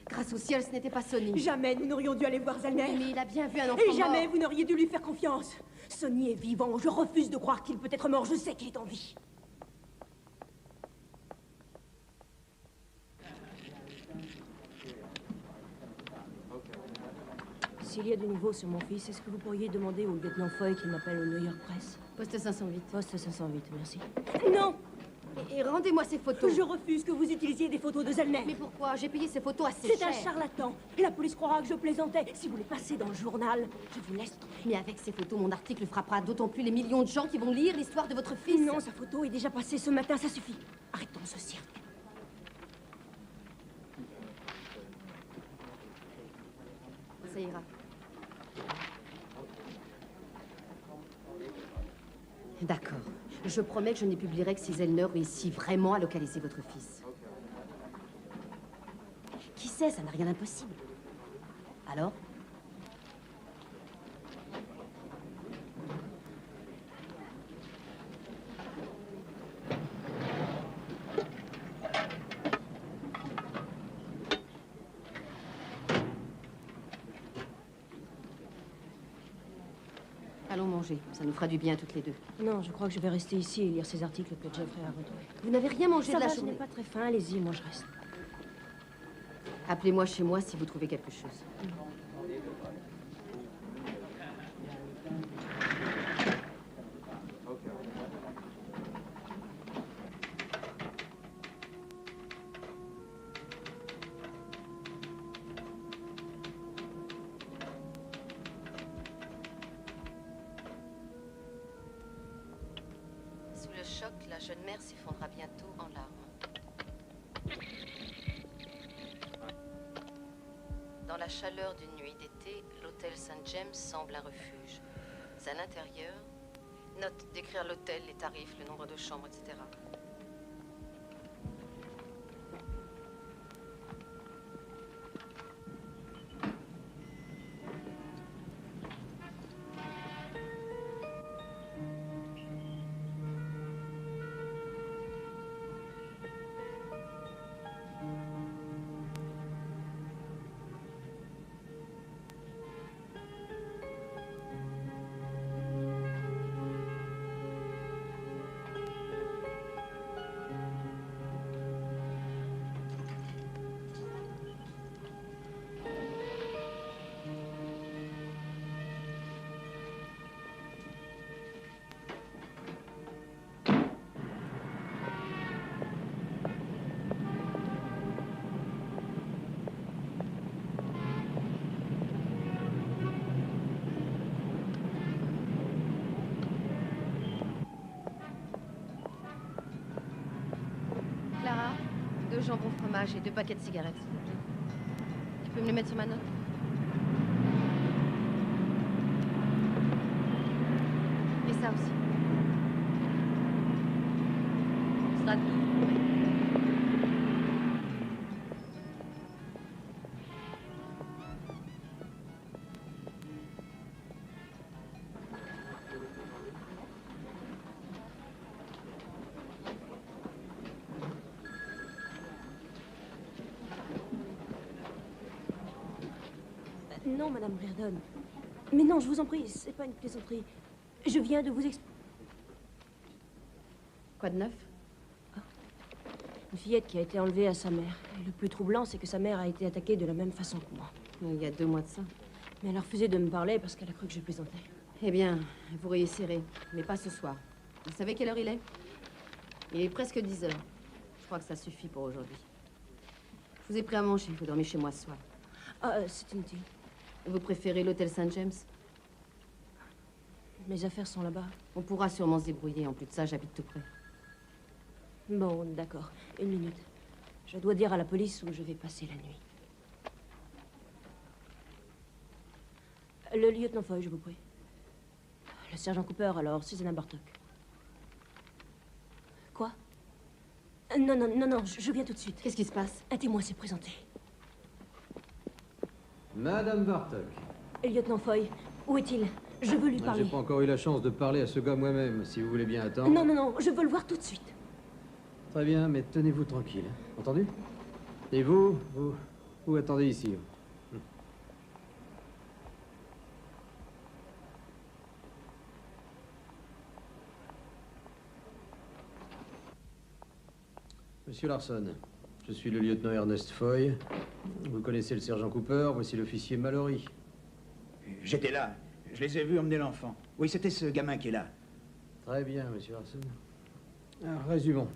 Grâce au ciel, ce n'était pas Sonny. Jamais nous n'aurions dû aller voir Zellner. Mais il a bien vu un enfant Et jamais mort. vous n'auriez dû lui faire confiance. Sonny est vivant. Je refuse de croire qu'il peut être mort. Je sais qu'il est en vie. S'il y a du nouveau sur mon fils, est-ce que vous pourriez demander au lieutenant Foy qu'il m'appelle au New York Press? Poste 508. Poste 508, merci. Non! Et rendez-moi ces photos. Je refuse que vous utilisiez des photos de Zellner. Mais pourquoi? J'ai payé ces photos assez C'est cher. un charlatan. La police croira que je plaisantais. Si vous les passez dans le journal, je vous laisse tomber. Mais avec ces photos, mon article frappera d'autant plus les millions de gens qui vont lire l'histoire de votre fils. Non, sa photo est déjà passée ce matin, ça suffit. Arrêtons ce cirque. Ça ira. D'accord. Je promets que je ne les publierai que si Zellner réussit vraiment à localiser votre fils. Qui sait, ça n'a rien d'impossible. Alors? Allons manger, ça nous fera du bien toutes les deux. Non, je crois que je vais rester ici et lire ces articles que Jeffrey a retrouvés. Vous n'avez rien mangé Ça de la va, je journée? n'ai pas très faim, allez-y, moi je reste. Appelez-moi chez moi si vous trouvez quelque chose. Sous le choc, la jeune mère s'effondra bientôt en larmes. Dans la chaleur d'une nuit d'été, l'hôtel St. James semble un refuge. À l'intérieur, note d'écrire l'hôtel, les tarifs, le nombre de chambres, etc. Clara, 2 jambons fromage et 2 paquets de cigarettes. Tu peux me les mettre sur ma note? Et ça aussi. Ça sera tout. Non, Madame Reardon. Mais non, je vous en prie, c'est pas une plaisanterie. Je viens de vous expliquer. Quoi de neuf? Une fillette qui a été enlevée à sa mère. Et le plus troublant, c'est que sa mère a été attaquée de la même façon que moi. Il y a 2 mois de ça. Mais elle a refusé de me parler parce qu'elle a cru que je plaisantais. Eh bien, vous réussirez, mais pas ce soir. Vous savez quelle heure il est? Il est presque 10 heures. Je crois que ça suffit pour aujourd'hui. Je vous ai pris à manger, vous dormez chez moi ce soir. Ah, c'est inutile. Vous préférez l'hôtel Saint-James? Mes affaires sont là-bas. On pourra sûrement se débrouiller. En plus de ça, j'habite tout près. Bon, d'accord. Une minute. Je dois dire à la police où je vais passer la nuit. Le lieutenant Foy, je vous prie. Le sergent Cooper, alors, Susanna Bartok. Quoi? Non, non, non, non, je viens tout de suite. Qu'est-ce qui se passe? Un témoin s'est présenté. Madame Bartok. Lieutenant Foy, où est-il? Je veux lui parler. J'ai pas encore eu la chance de parler à ce gars moi-même, si vous voulez bien attendre. Non, non, non, je veux le voir tout de suite. Très bien, mais tenez-vous tranquille, hein. Entendu? Et vous attendez ici. Monsieur Larson, je suis le lieutenant Ernest Foy. Vous connaissez le sergent Cooper, voici l'officier Mallory. J'étais là. Je les ai vus emmener l'enfant. Oui, c'était ce gamin qui est là. Très bien, monsieur Larson. Alors, résumons.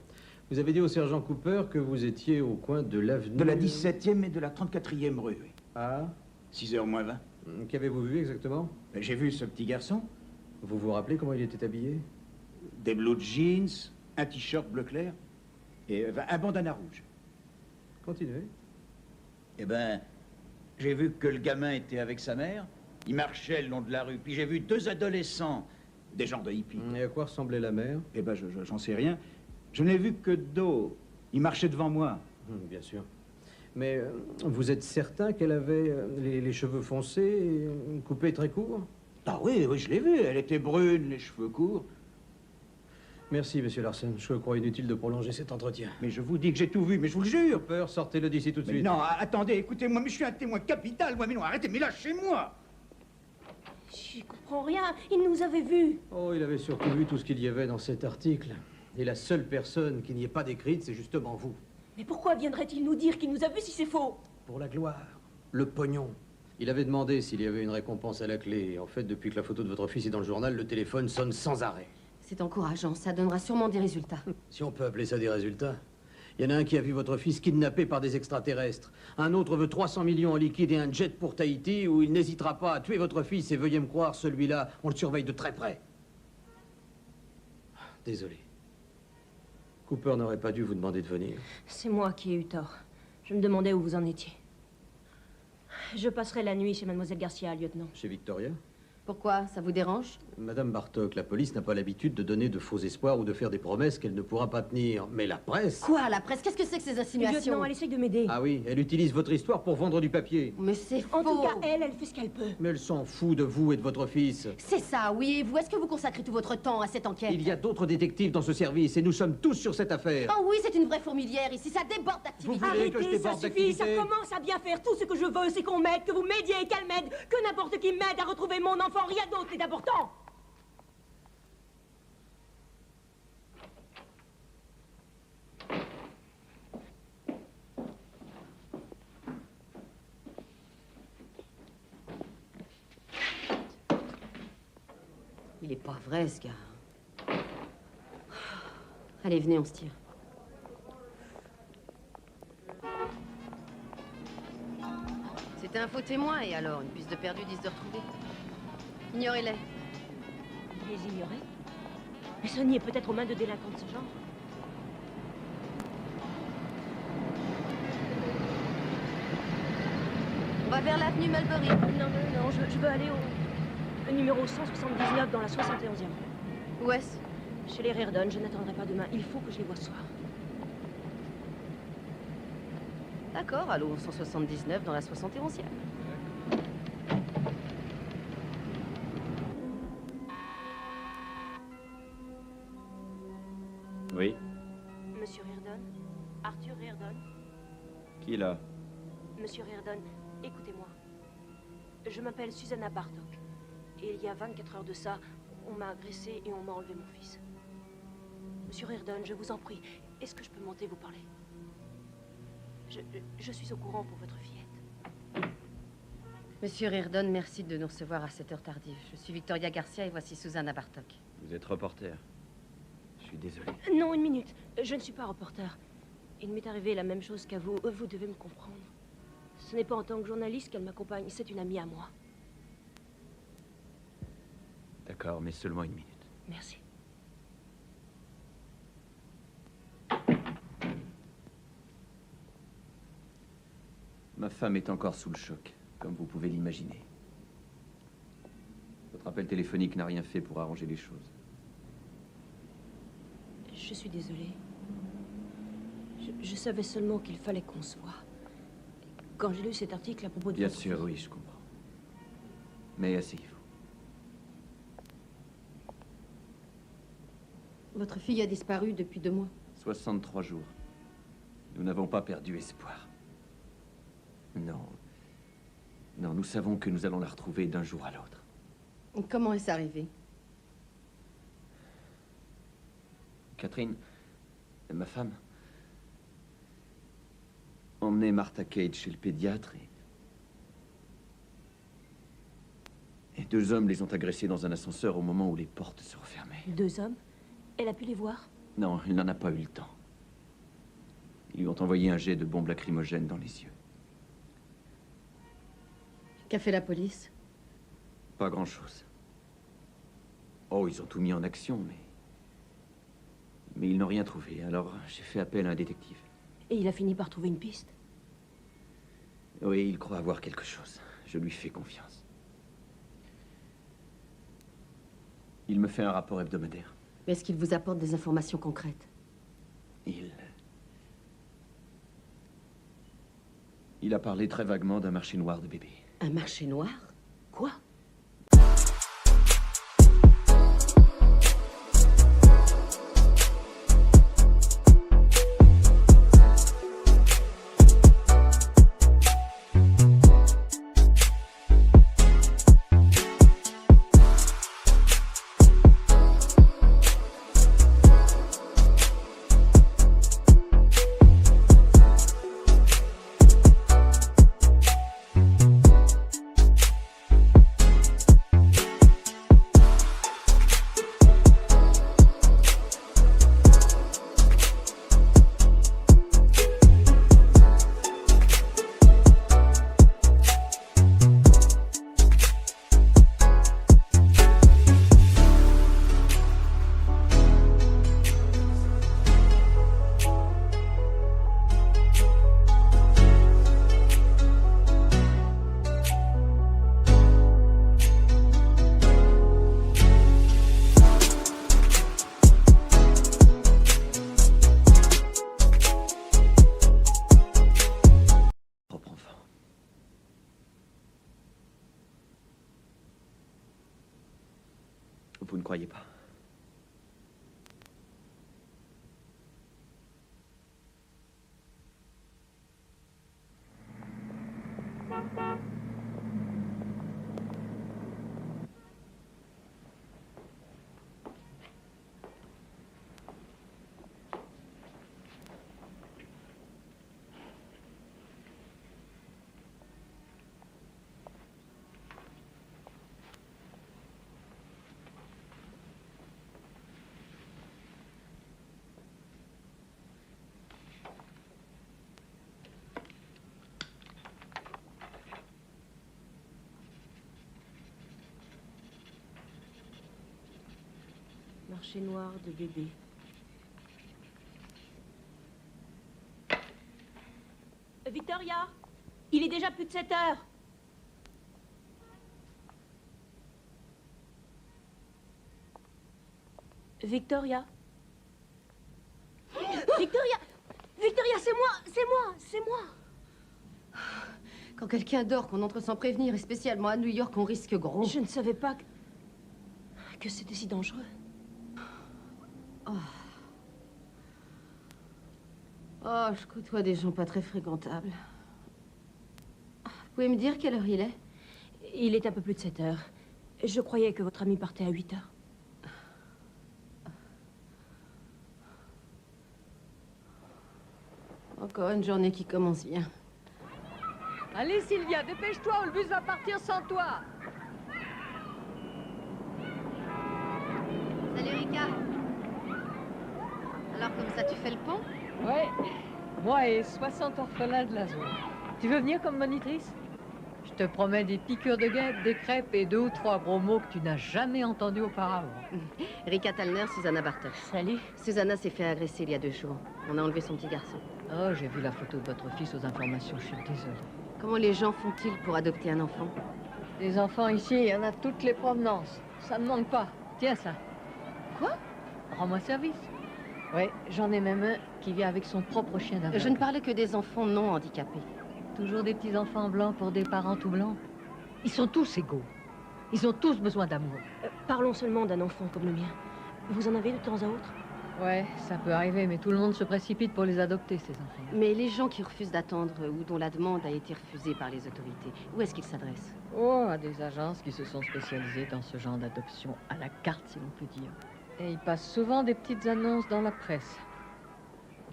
Vous avez dit au sergent Cooper que vous étiez au coin de l'avenue... De la 17e et de la 34e rue, oui. Ah? 6h moins 20. Qu'avez-vous vu exactement? J'ai vu ce petit garçon. Vous vous rappelez comment il était habillé? Des blue jeans, un t-shirt bleu clair et un bandana rouge. Continuez. Eh ben, j'ai vu que le gamin était avec sa mère. Il marchait le long de la rue. Puis j'ai vu deux adolescents, des gens de hippie. Et à quoi ressemblait la mère? Eh ben, j'en sais rien. Je n'ai vu que de dos. Il marchait devant moi. Bien sûr. Mais vous êtes certain qu'elle avait les cheveux foncés et coupés très courts? Ah oui, oui, je l'ai vue. Elle était brune, les cheveux courts. Merci, monsieur Larson. Je crois inutile de prolonger cet entretien. Mais je vous dis que j'ai tout vu, mais je vous le jure. Cooper, sortez-le d'ici tout de suite. Non, attendez, écoutez-moi, mais je suis un témoin capital, moi. Mais non, arrêtez, mais lâchez-moi. Je comprends rien. Il nous avait vus. Oh, il avait surtout vu tout ce qu'il y avait dans cet article. Et la seule personne qui n'y est pas décrite, c'est justement vous. Mais pourquoi viendrait-il nous dire qu'il nous a vus si c'est faux? Pour la gloire, le pognon. Il avait demandé s'il y avait une récompense à la clé. Et en fait, depuis que la photo de votre fils est dans le journal, le téléphone sonne sans arrêt. C'est encourageant, ça donnera sûrement des résultats. Si on peut appeler ça des résultats. Il y en a un qui a vu votre fils kidnappé par des extraterrestres. Un autre veut 300 millions en liquide et un jet pour Tahiti où il n'hésitera pas à tuer votre fils. Et veuillez me croire, celui-là, on le surveille de très près. Désolé. Cooper n'aurait pas dû vous demander de venir. C'est moi qui ai eu tort. Je me demandais où vous en étiez. Je passerai la nuit chez Mademoiselle Garcia, lieutenant. Chez Victoria? Pourquoi? Ça vous dérange? Madame Bartok, la police n'a pas l'habitude de donner de faux espoirs ou de faire des promesses qu'elle ne pourra pas tenir. Mais la presse... Quoi, la presse? Qu'est-ce que c'est que ces insinuations? Lieutenant, elle essaie de m'aider. Ah oui, elle utilise votre histoire pour vendre du papier. Mais c'est faux. En tout cas, elle fait ce qu'elle peut. Mais elle s'en fout de vous et de votre fils. C'est ça, oui. Et vous, est-ce que vous consacrez tout votre temps à cette enquête? Il y a d'autres détectives dans ce service et nous sommes tous sur cette affaire. Oh oui, c'est une vraie fourmilière ici. Ça déborde d'activité. Vous voulez que je Arrêtez, ça déborde suffit. Ça d'activité? commence à bien faire. Tout ce que je veux, c'est qu'on m'aide, que vous m'aidiez et qu'elle m'aide. Que n'importe qui m'aide à retrouver mon enfant. Rien d'autre n'est important. Il est pas vrai, ce gars. Allez, venez, on se tire. C'était un faux témoin, et alors, une piste de perdu, 10 de retrouvé. Ignorez-les. Les ignorer? Mais Sonny est peut-être aux mains de délinquants de ce genre. On va vers l'avenue Mulberry. Non, non, non, je veux aller au numéro 179 dans la 71e. Où est-ce? Chez les Reardon, je n'attendrai pas demain. Il faut que je les voie ce soir. D'accord, allô, 179 dans la 71e. Oui. Monsieur Reardon? Arthur Reardon? Qui est là? Monsieur Reardon, écoutez-moi. Je m'appelle Susanna Bartok. Et il y a 24 heures de ça, on m'a agressé et on m'a enlevé mon fils. Monsieur Reardon, je vous en prie, est-ce que je peux monter vous parler? Je suis au courant pour votre fillette. Monsieur Reardon, merci de nous recevoir à cette heure tardive. Je suis Victoria Garcia et voici Susanna Bartok. Vous êtes reporter. Je suis désolé. Non, une minute. Je ne suis pas reporter. Il m'est arrivé la même chose qu'à vous. Vous devez me comprendre. Ce n'est pas en tant que journaliste qu'elle m'accompagne. C'est une amie à moi. D'accord, mais seulement une minute. Merci. Ma femme est encore sous le choc, comme vous pouvez l'imaginer. Votre appel téléphonique n'a rien fait pour arranger les choses. Je suis désolée. Je savais seulement qu'il fallait qu'on se voie. Quand j'ai lu cet article à propos de... Bien sûr, oui, je comprends. Mais asseyez-vous. Votre fille a disparu depuis 2 mois. 63 jours. Nous n'avons pas perdu espoir. Non. Non, nous savons que nous allons la retrouver d'un jour à l'autre. Comment est-ce arrivé? Catherine, ma femme, emmenait Martha Cage chez le pédiatre et 2 hommes les ont agressés dans un ascenseur au moment où les portes se refermaient. 2 hommes? Elle a pu les voir? Non, il n'en a pas eu le temps. Ils lui ont envoyé un jet de bombe lacrymogène dans les yeux. Qu'a fait la police? Pas grand-chose. Oh, ils ont tout mis en action, mais ils n'ont rien trouvé. Alors, j'ai fait appel à un détective. Et il a fini par trouver une piste? Oui, il croit avoir quelque chose. Je lui fais confiance. Il me fait un rapport hebdomadaire. Mais est-ce qu'il vous apporte des informations concrètes? Il a parlé très vaguement d'un marché noir de bébés. Un marché noir? Quoi? Vous ne croyez pas? Marché noir de bébé. Victoria, il est déjà plus de 7 heures. Victoria. Victoria! Victoria, c'est moi! C'est moi! C'est moi! Quand quelqu'un dort, qu'on entre sans prévenir, et spécialement à New York, on risque gros. Je ne savais pas que c'était si dangereux. Oh, je côtoie des gens pas très fréquentables. Vous pouvez me dire quelle heure il est? Il est un peu plus de 7 heures. Je croyais que votre ami partait à 8 heures. Encore une journée qui commence bien. Allez, Sylvia, dépêche-toi ou le bus va partir sans toi. Salut, Rika. Alors, comme ça, tu fais le pont? Ouais. Moi et 60 orphelins de la zone. Tu veux venir comme monitrice? Je te promets des piqûres de guêpes, des crêpes et 2 ou 3 gros mots que tu n'as jamais entendus auparavant. Rika Talner, Susanna Bartok. Salut. Susanna s'est fait agresser il y a 2 jours. On a enlevé son petit garçon. Oh, j'ai vu la photo de votre fils aux informations, je suis désolée. Comment les gens font-ils pour adopter un enfant? Des enfants ici, il y en a toutes les provenances. Ça ne manque pas. Tiens ça. Quoi? Rends-moi service. Oui, j'en ai même un qui vient avec son propre chien d'aveugle. Je ne parlais que des enfants non handicapés. Toujours des petits enfants blancs pour des parents tout blancs. Ils sont tous égaux. Ils ont tous besoin d'amour. Parlons seulement d'un enfant comme le mien. Vous en avez de temps à autre? Ouais, ça peut arriver, mais tout le monde se précipite pour les adopter, ces enfants. Mais les gens qui refusent d'attendre ou dont la demande a été refusée par les autorités, où est-ce qu'ils s'adressent? Oh, à des agences qui se sont spécialisées dans ce genre d'adoption à la carte, si l'on peut dire. Et ils passent souvent des petites annonces dans la presse.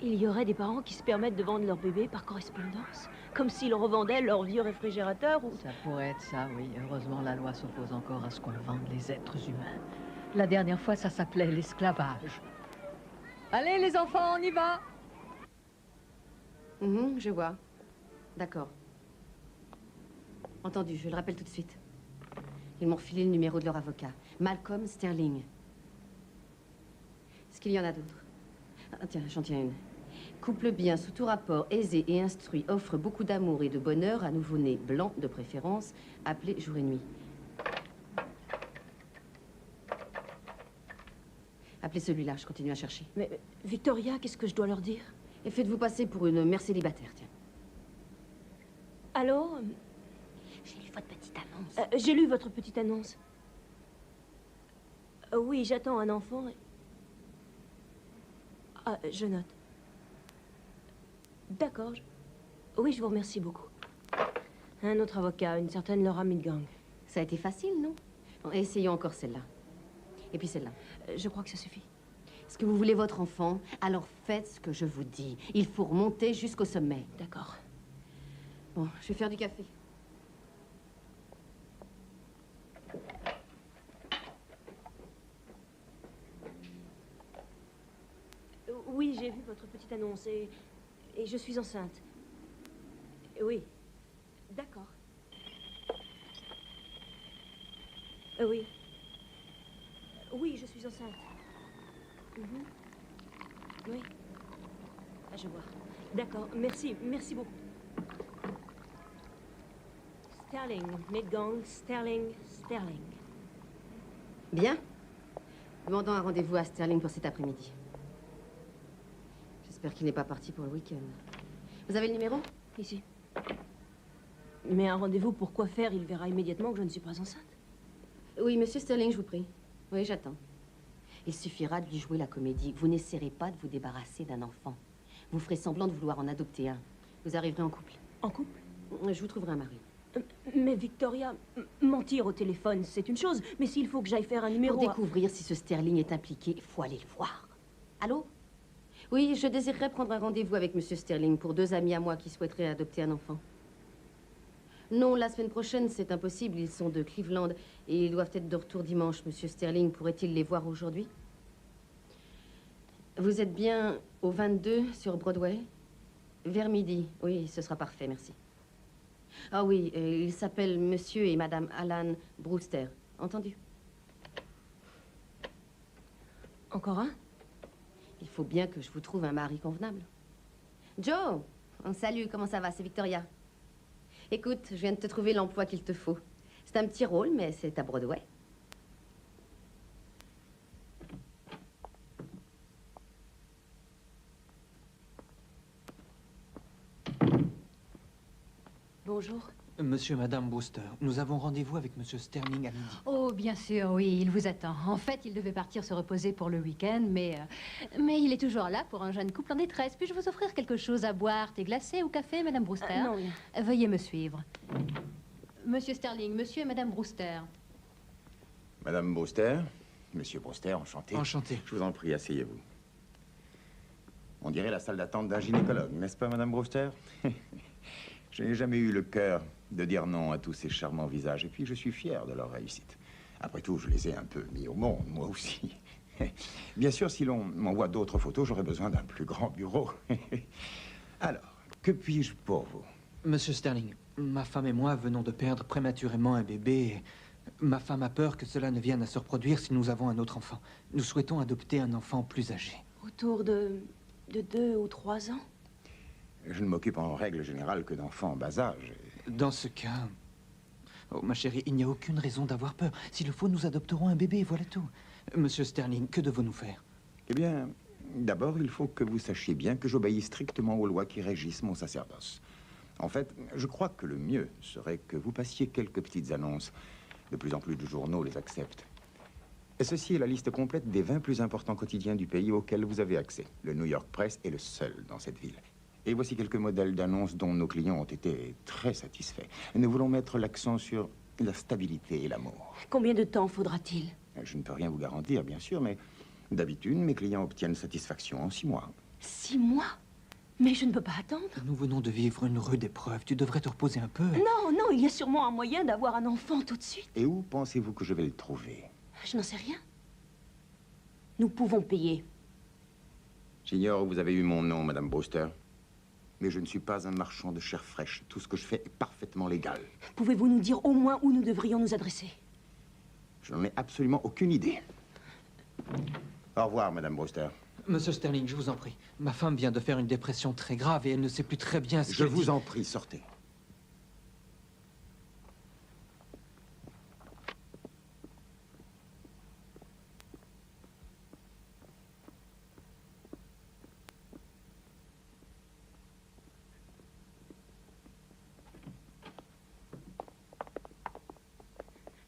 Il y aurait des parents qui se permettent de vendre leur bébé par correspondance, comme s'ils revendaient leur vieux réfrigérateur ou... Ça pourrait être ça, oui. Heureusement, la loi s'oppose encore à ce qu'on vende les êtres humains. La dernière fois, ça s'appelait l'esclavage. Allez, les enfants, on y va! Je vois. D'accord. Entendu, je le rappelle tout de suite. Ils m'ont refilé le numéro de leur avocat. Malcolm Sterling. Est-ce qu'il y en a d'autres? Ah, tiens, j'en tiens une. Couple bien, sous tout rapport, aisé et instruit, offre beaucoup d'amour et de bonheur à nouveau-né, blanc de préférence, appelé jour et nuit. Appelez celui-là, je continue à chercher. Mais Victoria, qu'est-ce que je dois leur dire? Et faites-vous passer pour une mère célibataire, tiens. Allô? J'ai lu votre petite annonce. J'ai lu votre petite annonce. Oui, j'attends un enfant. Ah, je note. D'accord. Oui, je vous remercie beaucoup. Un autre avocat, une certaine Laura Midgang. Ça a été facile, non? Bon, essayons encore celle-là. Et puis celle-là. Je crois que ça suffit. Est-ce que vous voulez votre enfant? Alors faites ce que je vous dis. Il faut remonter jusqu'au sommet. D'accord. Bon, je vais faire du café. Oui, j'ai vu votre petite annonce et je suis enceinte. Oui. D'accord. Oui. Oui, je suis enceinte. Oui. Ah, je vois. D'accord. Merci. Merci beaucoup. Sterling. Midgang. Sterling. Sterling. Bien. Demandons un rendez-vous à Sterling pour cet après-midi. J'espère qu'il n'est pas parti pour le week-end. Vous avez le numéro? Ici. Mais un rendez-vous pour quoi faire? Il verra immédiatement que je ne suis pas enceinte. Oui, monsieur Sterling, je vous prie. Oui, j'attends. Il suffira de lui jouer la comédie. Vous n'essaierez pas de vous débarrasser d'un enfant. Vous ferez semblant de vouloir en adopter un. Vous arriverez en couple. En couple? Je vous trouverai un mari. Mais Victoria, mentir au téléphone, c'est une chose. Mais s'il faut que j'aille faire un numéro... Pour découvrir si ce Sterling est impliqué, il faut aller le voir. Allô? Oui, je désirerais prendre un rendez-vous avec monsieur Sterling pour 2 amis à moi qui souhaiteraient adopter un enfant. Non, la semaine prochaine, c'est impossible. Ils sont de Cleveland et ils doivent être de retour dimanche. Monsieur Sterling pourrait-il les voir aujourd'hui? Vous êtes bien au 22 sur Broadway? Vers midi. Oui, ce sera parfait, merci. Ah oui, ils s'appellent monsieur et madame Alan Brewster. Entendu? Encore un? Il faut bien que je vous trouve un mari convenable. Joe! Salut, comment ça va? C'est Victoria. Écoute, je viens de te trouver l'emploi qu'il te faut. C'est un petit rôle, mais c'est à Broadway. Bonjour. Monsieur et Madame Brewster, nous avons rendez-vous avec Monsieur Sterling à midi. Oh, bien sûr, oui, il vous attend. En fait, il devait partir se reposer pour le week-end, mais il est toujours là pour un jeune couple en détresse. Puis-je vous offrir quelque chose à boire? Thé glacé ou café, Madame Brewster? Non, rien. Veuillez me suivre. Monsieur Sterling, Monsieur et Madame Brewster. Madame Brewster, Monsieur Brewster, enchanté. Enchanté. Je vous en prie, asseyez-vous. On dirait la salle d'attente d'un gynécologue, n'est-ce pas, Madame Brewster? Je n'ai jamais eu le cœur de dire non à tous ces charmants visages. Et puis, je suis fier de leur réussite. Après tout, je les ai un peu mis au monde, moi aussi. Bien sûr, si l'on m'envoie d'autres photos, j'aurai besoin d'un plus grand bureau. Alors, que puis-je pour vous? Monsieur Sterling, ma femme et moi venons de perdre prématurément un bébé. Ma femme a peur que cela ne vienne à se reproduire si nous avons un autre enfant. Nous souhaitons adopter un enfant plus âgé. Autour de 2 ou 3 ans? Je ne m'occupe en règle générale que d'enfants en bas âge. Dans ce cas... Oh, ma chérie, il n'y a aucune raison d'avoir peur. S'il le faut, nous adopterons un bébé, voilà tout. Monsieur Sterling, que devons-nous faire? Eh bien, d'abord, il faut que vous sachiez bien que j'obéis strictement aux lois qui régissent mon sacerdoce. En fait, je crois que le mieux serait que vous passiez quelques petites annonces. De plus en plus de journaux les acceptent. Et ceci est la liste complète des 20 plus importants quotidiens du pays auxquels vous avez accès. Le New York Press est le seul dans cette ville. Et voici quelques modèles d'annonces dont nos clients ont été très satisfaits. Nous voulons mettre l'accent sur la stabilité et l'amour. Combien de temps faudra-t-il? Je ne peux rien vous garantir, bien sûr, mais d'habitude, mes clients obtiennent satisfaction en 6 mois. 6 mois? Mais je ne peux pas attendre. Nous venons de vivre une rude épreuve. Tu devrais te reposer un peu. Non, non, il y a sûrement un moyen d'avoir un enfant tout de suite. Et où pensez-vous que je vais le trouver? Je n'en sais rien. Nous pouvons payer. J'ignore où vous avez eu mon nom, Madame Brewster. Mais je ne suis pas un marchand de chair fraîche. Tout ce que je fais est parfaitement légal. Pouvez-vous nous dire au moins où nous devrions nous adresser? Je n'en ai absolument aucune idée. Au revoir, Madame Brewster. Monsieur Sterling, je vous en prie. Ma femme vient de faire une dépression très grave et elle ne sait plus très bien ce Je qu'elle vous dit. en prie, sortez.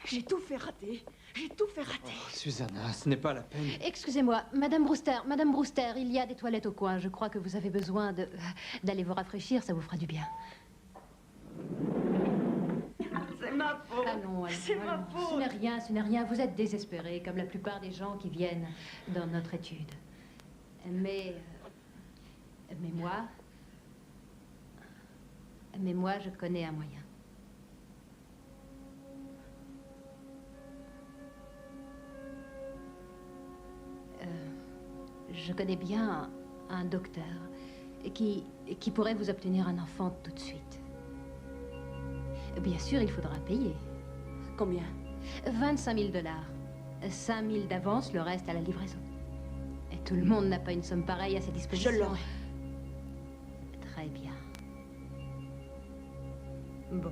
J'ai tout fait rater. J'ai tout fait rater. Oh, Susanna, ce n'est pas la peine. Excusez-moi, Madame Brewster, il y a des toilettes au coin. Je crois que vous avez besoin d'aller vous rafraîchir, ça vous fera du bien. C'est ma faute. Allons, C'est ma faute. Ce n'est rien. Vous êtes désespéré, comme la plupart des gens qui viennent dans notre étude. Mais moi, je connais un moyen. Je connais bien un docteur qui pourrait vous obtenir un enfant tout de suite. Bien sûr, il faudra payer. Combien? 25 000 $. 5 000 d'avance, le reste à la livraison. Et tout le monde n'a pas une somme pareille à sa disposition. Je l'aurai. Très bien. Bon.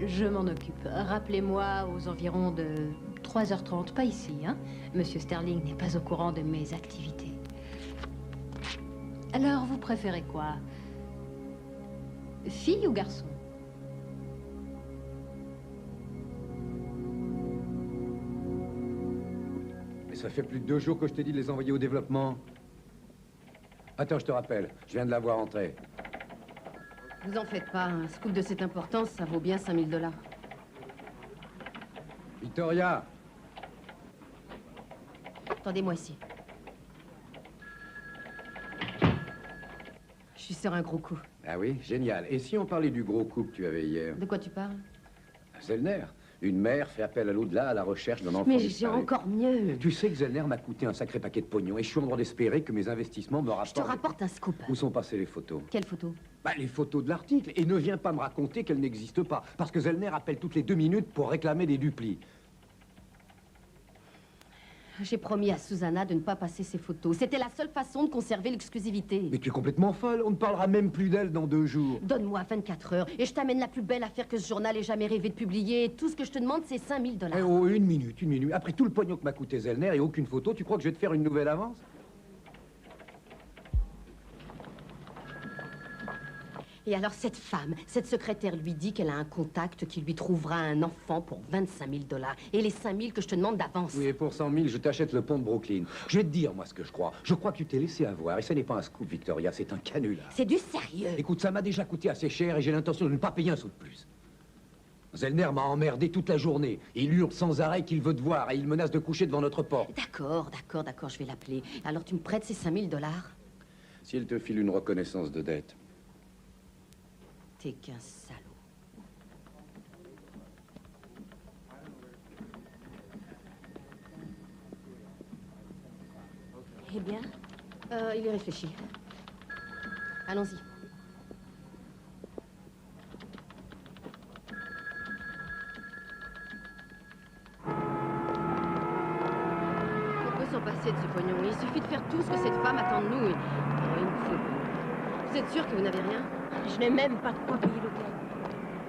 Je m'en occupe. Rappelez-moi aux environs de 3h30, pas ici, hein. Monsieur Sterling n'est pas au courant de mes activités. Alors, vous préférez quoi? Fille ou garçon? Mais ça fait plus de 2 jours que je t'ai dit de les envoyer au développement. Attends, je te rappelle. Je viens de la voir entrer. Vous en faites pas, un scoop de cette importance, ça vaut bien 5 000 $. Victoria! Attendez-moi ici. Je suis sur un gros coup. Ah oui, génial. Et si on parlait du gros coup que tu avais hier? De quoi tu parles? Zellner. Une mère fait appel à l'au-delà à la recherche d'un enfant Mais disparu. j'ai encore mieux. Tu sais que Zellner m'a coûté un sacré paquet de pognon et je suis en droit d'espérer que mes investissements me rapportent... Je te rapporte un scoop. Où sont passées les photos? Quelles photos? Bah, les photos de l'article. Et ne viens pas me raconter qu'elles n'existent pas. Parce que Zellner appelle toutes les 2 minutes pour réclamer des duplis. J'ai promis à Susanna de ne pas passer ses photos. C'était la seule façon de conserver l'exclusivité. Mais tu es complètement folle. On ne parlera même plus d'elle dans 2 jours. Donne-moi 24 heures et je t'amène la plus belle affaire que ce journal ait jamais rêvé de publier. Tout ce que je te demande, c'est 5 000 $. Eh oh, une minute. Après tout le pognon que m'a coûté Zellner et aucune photo, tu crois que je vais te faire une nouvelle avance? Et alors cette femme, cette secrétaire lui dit qu'elle a un contact qui lui trouvera un enfant pour 25 000 $. Et les 5 000 que je te demande d'avance. Oui, et pour 100 000, je t'achète le pont de Brooklyn. Je vais te dire, moi, ce que je crois. Je crois que tu t'es laissé avoir. Et ce n'est pas un scoop, Victoria, c'est un canular. C'est du sérieux. Écoute, ça m'a déjà coûté assez cher et j'ai l'intention de ne pas payer un sou de plus. Zellner m'a emmerdé toute la journée. Il hurle sans arrêt qu'il veut te voir et il menace de coucher devant notre porte. D'accord, je vais l'appeler. Alors tu me prêtes ces 5 000 $? Si elle te file une reconnaissance de dette. T'es qu'un salaud. Eh bien? Il y réfléchit. Allons-y. On peut s'en passer de ce pognon. Il suffit de faire tout ce que cette femme attend de nous et... Oh, il nous faut. Vous êtes sûr que vous n'avez rien? Je n'ai même pas de quoi payer l'hôtel.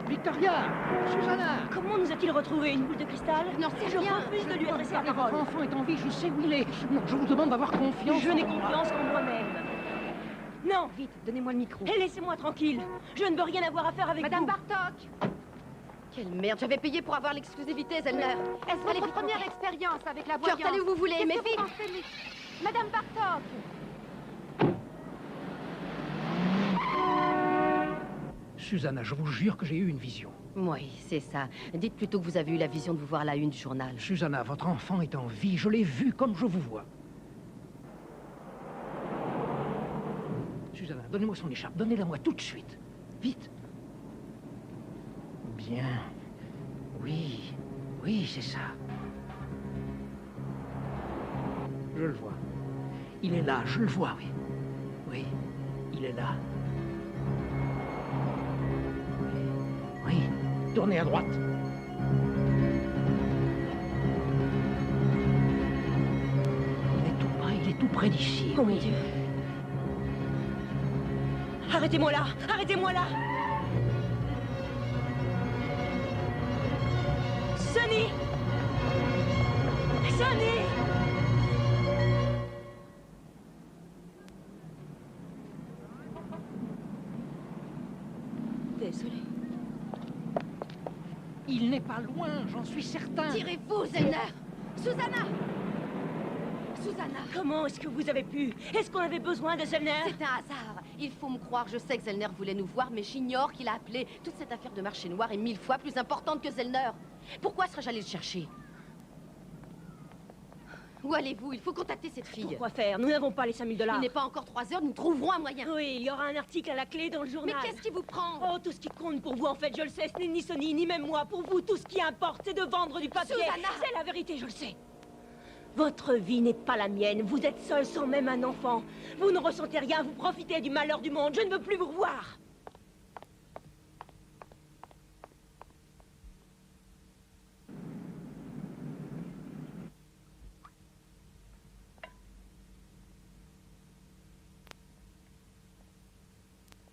Victoria! Susanna! Comment nous a-t-il retrouvé? Une boule de cristal? Non, c'est Je rien. refuse de lui adresser la Votre parole. enfant est en vie, je sais où il est. Non, je vous demande d'avoir confiance. Je n'ai en moi. confiance qu'en moi-même. Non! Vite, donnez-moi le micro. Et laissez-moi tranquille. Je ne veux rien avoir à faire avec Madame vous. Bartok! Quelle merde, j'avais payé pour avoir l'exclusivité, Zellner. Est-ce votre première expérience avec la voyance? Allez où vous voulez, mais Qu'est-ce que vite. vous pensez, Madame Bartok! Susanna, je vous jure que j'ai eu une vision. Oui, c'est ça. Dites plutôt que vous avez eu la vision de vous voir à la une du journal. Susanna, votre enfant est en vie. Je l'ai vu comme je vous vois. Susanna, donnez-moi son écharpe. Donnez-la moi tout de suite. Vite. Bien. Oui. Oui, c'est ça. Je le vois. Il est là, je le vois, oui. Oui, il est là. Oui, tournez à droite. Il est tout près d'ici. Oh mon Dieu. Arrêtez-moi là! Arrêtez-moi là! Sonny! Sonny! Désolé. Il n'est pas loin, j'en suis certain. Tirez-vous, Zellner! Susanna! Susanna! Comment est-ce que vous avez pu? Est-ce qu'on avait besoin de Zellner? C'est un hasard. Il faut me croire, je sais que Zellner voulait nous voir, mais j'ignore qu'il a appelé. Toute cette affaire de marché noir est 1000 fois plus importante que Zellner. Pourquoi serais-je allé le chercher? Où allez-vous? Il faut contacter cette fille. Pourquoi faire? Nous n'avons pas les 5 000 $. Il n'est pas encore 3 heures, nous trouverons un moyen. Oui, il y aura un article à la clé dans le journal. Mais qu'est-ce qui vous prend? Oh, tout ce qui compte pour vous, en fait, je le sais, ce n'est ni Sonny, ni même moi. Pour vous, tout ce qui importe, c'est de vendre du papier. Susanna! C'est la vérité, je le sais. Votre vie n'est pas la mienne. Vous êtes seule sans même un enfant. Vous ne ressentez rien, vous profitez du malheur du monde. Je ne veux plus vous revoir.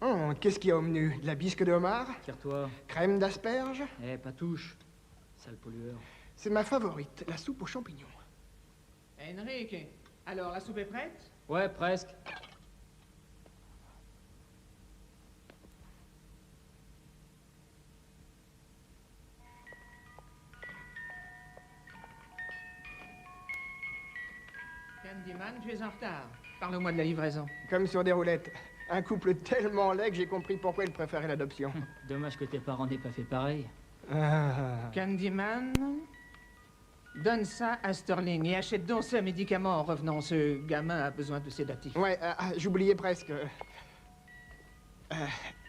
Oh, qu'est-ce qu'il y a au menu? De la bisque de homard? Tire-toi. Crème d'asperge? Eh, pas touche. Sale pollueur. C'est ma favorite, la soupe aux champignons. Enrique, alors la soupe est prête? Ouais, presque. Candyman, tu es en retard. Parle-moi de la livraison. Comme sur des roulettes. Un couple tellement laid que j'ai compris pourquoi il préférait l'adoption. Dommage que tes parents n'aient pas fait pareil. Candyman, donne ça à Sterling et achète donc ce médicament en revenant. Ce gamin a besoin de sédatifs. Ouais, j'oubliais presque.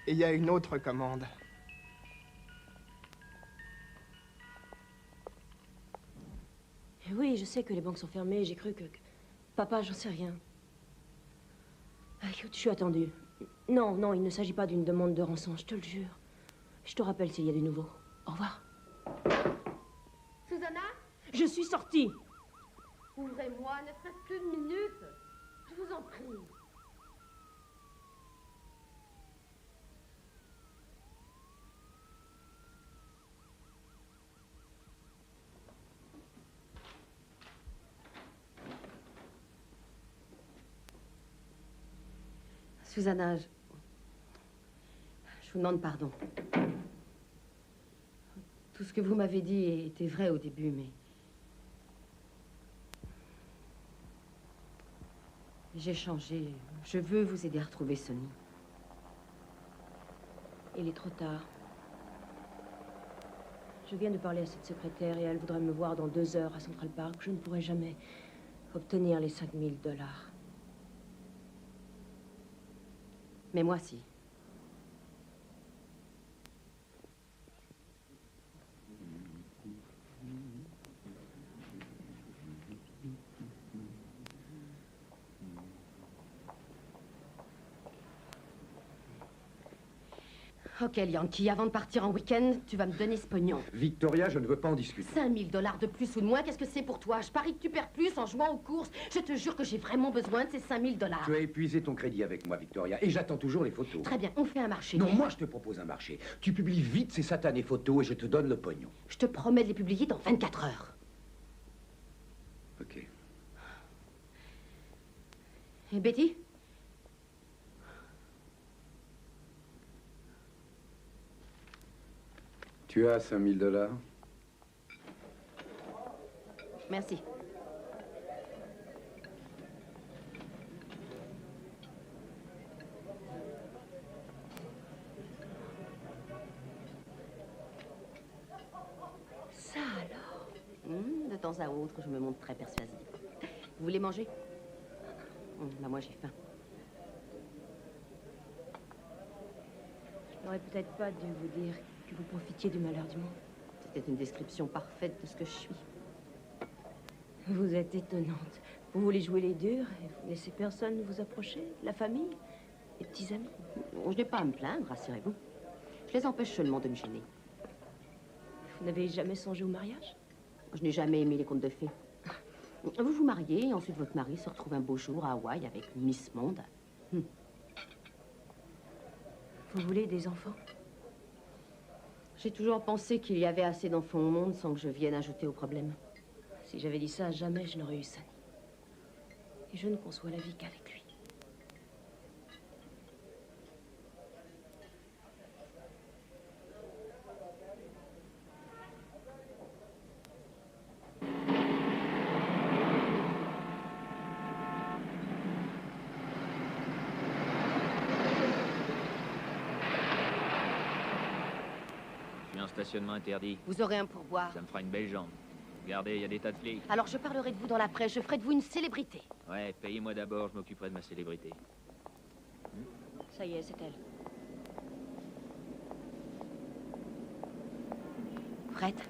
Il y a une autre commande. Oui, je sais que les banques sont fermées. J'ai cru que... Papa, j'en sais rien. Écoute, je suis attendue. Non, non, il ne s'agit pas d'une demande de rançon, je te le jure. Je te rappelle s'il y a du nouveau. Au revoir. Susanna? Je suis sortie. Ouvrez-moi, ne serait-ce qu'une minute. Je vous en prie. Susanna, je vous demande pardon. Tout ce que vous m'avez dit était vrai au début, mais... J'ai changé. Je veux vous aider à retrouver Sonny. Il est trop tard. Je viens de parler à cette secrétaire et elle voudrait me voir dans 2 heures à Central Park. Je ne pourrai jamais obtenir les 5 000 $. Mais moi, si. Ok, Yankee, avant de partir en week-end, tu vas me donner ce pognon. Victoria, je ne veux pas en discuter. 5 000 $ de plus ou de moins, qu'est-ce que c'est pour toi? Je parie que tu perds plus en jouant aux courses. Je te jure que j'ai vraiment besoin de ces 5 000 $. Tu as épuisé ton crédit avec moi, Victoria, et j'attends toujours les photos. Très bien, on fait un marché. Non, moi je te propose un marché. Tu publies vite ces satanées photos et je te donne le pognon. Je te promets de les publier dans 24 heures. Ok. Et Betty? Tu as 5 000 $? Merci. Ça alors? De temps à autre, je me montre très persuasive. Vous voulez manger? Bah moi, j'ai faim. Je n'aurais peut-être pas dû vous dire que vous profitiez du malheur du monde. C'était une description parfaite de ce que je suis. Vous êtes étonnante. Vous voulez jouer les durs et vous laissez personne vous approcher? La famille? Les petits amis? Je n'ai pas à me plaindre, rassurez-vous. Je les empêche seulement de me gêner. Vous n'avez jamais songé au mariage? Je n'ai jamais aimé les contes de fées. Vous vous mariez et ensuite votre mari se retrouve un beau jour à Hawaï avec Miss Monde. Vous voulez des enfants? J'ai toujours pensé qu'il y avait assez d'enfants au monde sans que je vienne ajouter au problème. Si j'avais dit ça, jamais je n'aurais eu Sunny. Et je ne conçois la vie qu'avec lui. Je suis en stationnement interdit. Vous aurez un pourboire. Ça me fera une belle jambe. Regardez, il y a des tas de flics. Alors je parlerai de vous dans la presse, je ferai de vous une célébrité. Ouais, payez-moi d'abord, je m'occuperai de ma célébrité. Ça y est, c'est elle. Prête?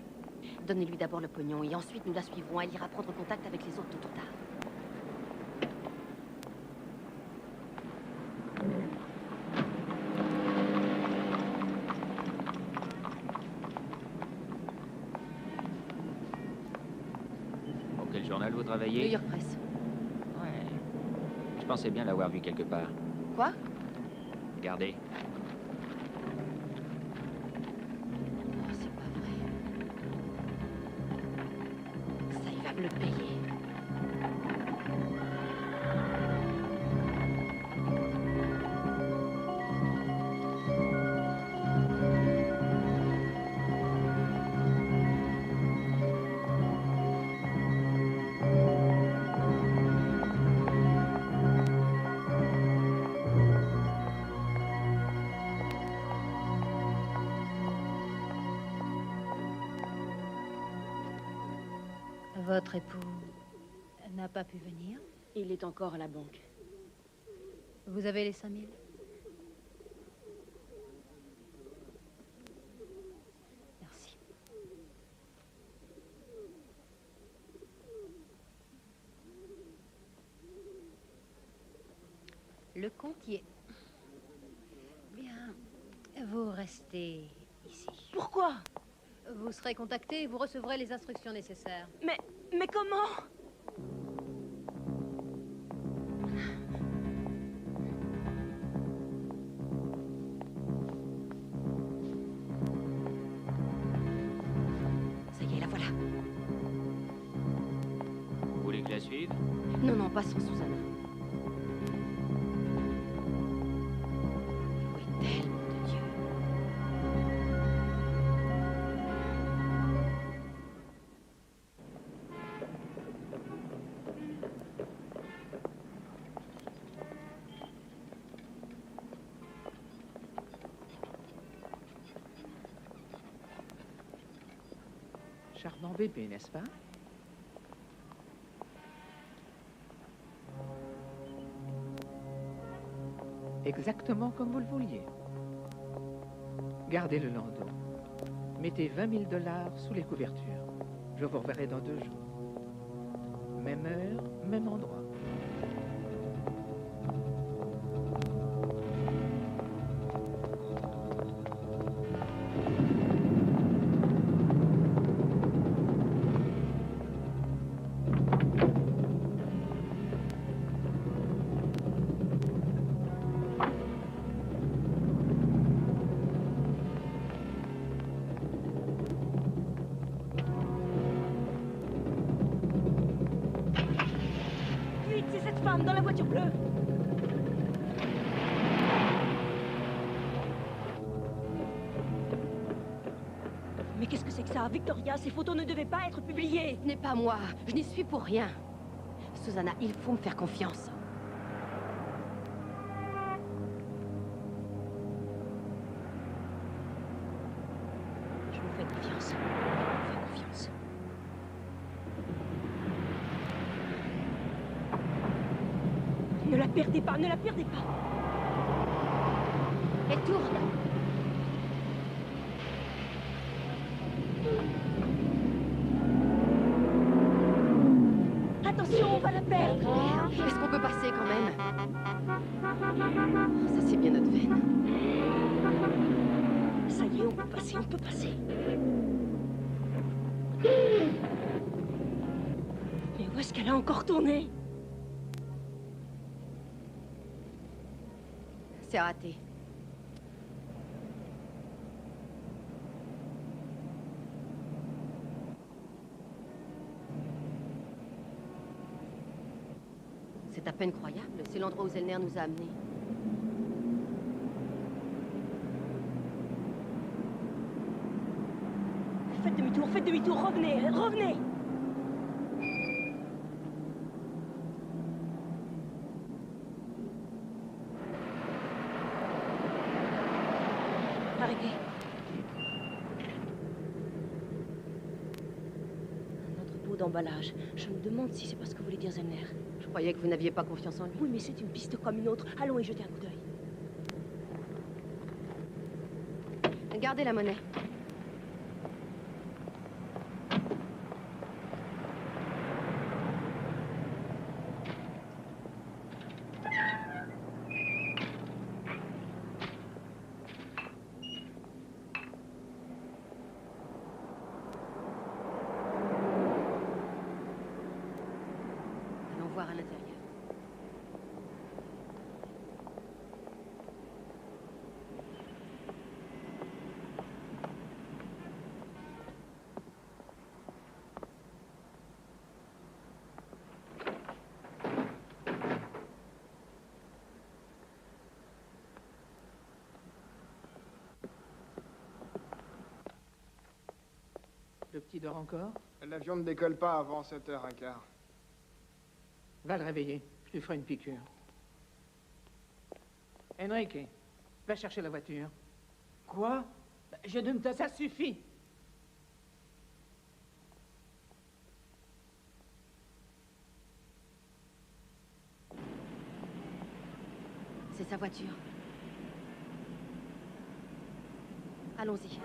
Donnez-lui d'abord le pognon et ensuite nous la suivrons. Elle ira prendre contact avec les autres tôt ou tard. Pour quel journal vous travaillez? New York Press. Ouais. Je pensais bien l'avoir vu quelque part. Quoi? Regardez. Oh, c'est pas vrai. Ça, il va me le payer. Votre époux n'a pas pu venir? Il est encore à la banque. Vous avez les 5 000? Merci. Le compte y est. Bien, vous restez ici. Pourquoi? Vous serez contacté et vous recevrez les instructions nécessaires. Mais comment? Ça y est, la voilà. Vous voulez que je la suive? Non, non, pas sans Susanna. Où est-elle, nom de Dieu? Charmant bébé, n'est-ce pas? Exactement comme vous le vouliez. Gardez le landau. Mettez 20 000 $ sous les couvertures. Je vous reverrai dans 2 jours. Même heure, même endroit. voiture bleue. Mais qu'est-ce que c'est que ça, Victoria? Ces photos ne devaient pas être publiées. Ce n'est pas moi. Je n'y suis pour rien. Susanna, il faut me faire confiance. Je vous fais confiance. Je vous fais confiance. Ne la perdez pas, ne la perdez pas. Elle tourne. Attention, on va la perdre. Est-ce qu'on peut passer quand même? Oh, ça c'est bien notre veine. Ça y est, on peut passer, on peut passer. Mais où est-ce qu'elle a encore tourné? C'est raté. C'est à peine croyable. C'est l'endroit où Zellner nous a amenés. Faites demi-tour, revenez, revenez. Arrêtez. Un entrepôt d'emballage. Je me demande si c'est pas ce que voulait dire Zellner. Je croyais que vous n'aviez pas confiance en lui. Oui, mais c'est une piste comme une autre. Allons y jeter un coup d'œil. Gardez la monnaie. Allons voir à l'intérieur. Le petit dort encore? L'avion ne décolle pas avant 7h15. Va le réveiller. Je lui ferai une piqûre. Enrique, va chercher la voiture. Quoi? Je ne me... Ça suffit. C'est sa voiture. Allons-y.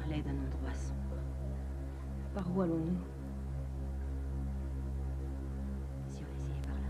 D'un endroit sombre. Par où allons-nous? Si on essayait par là.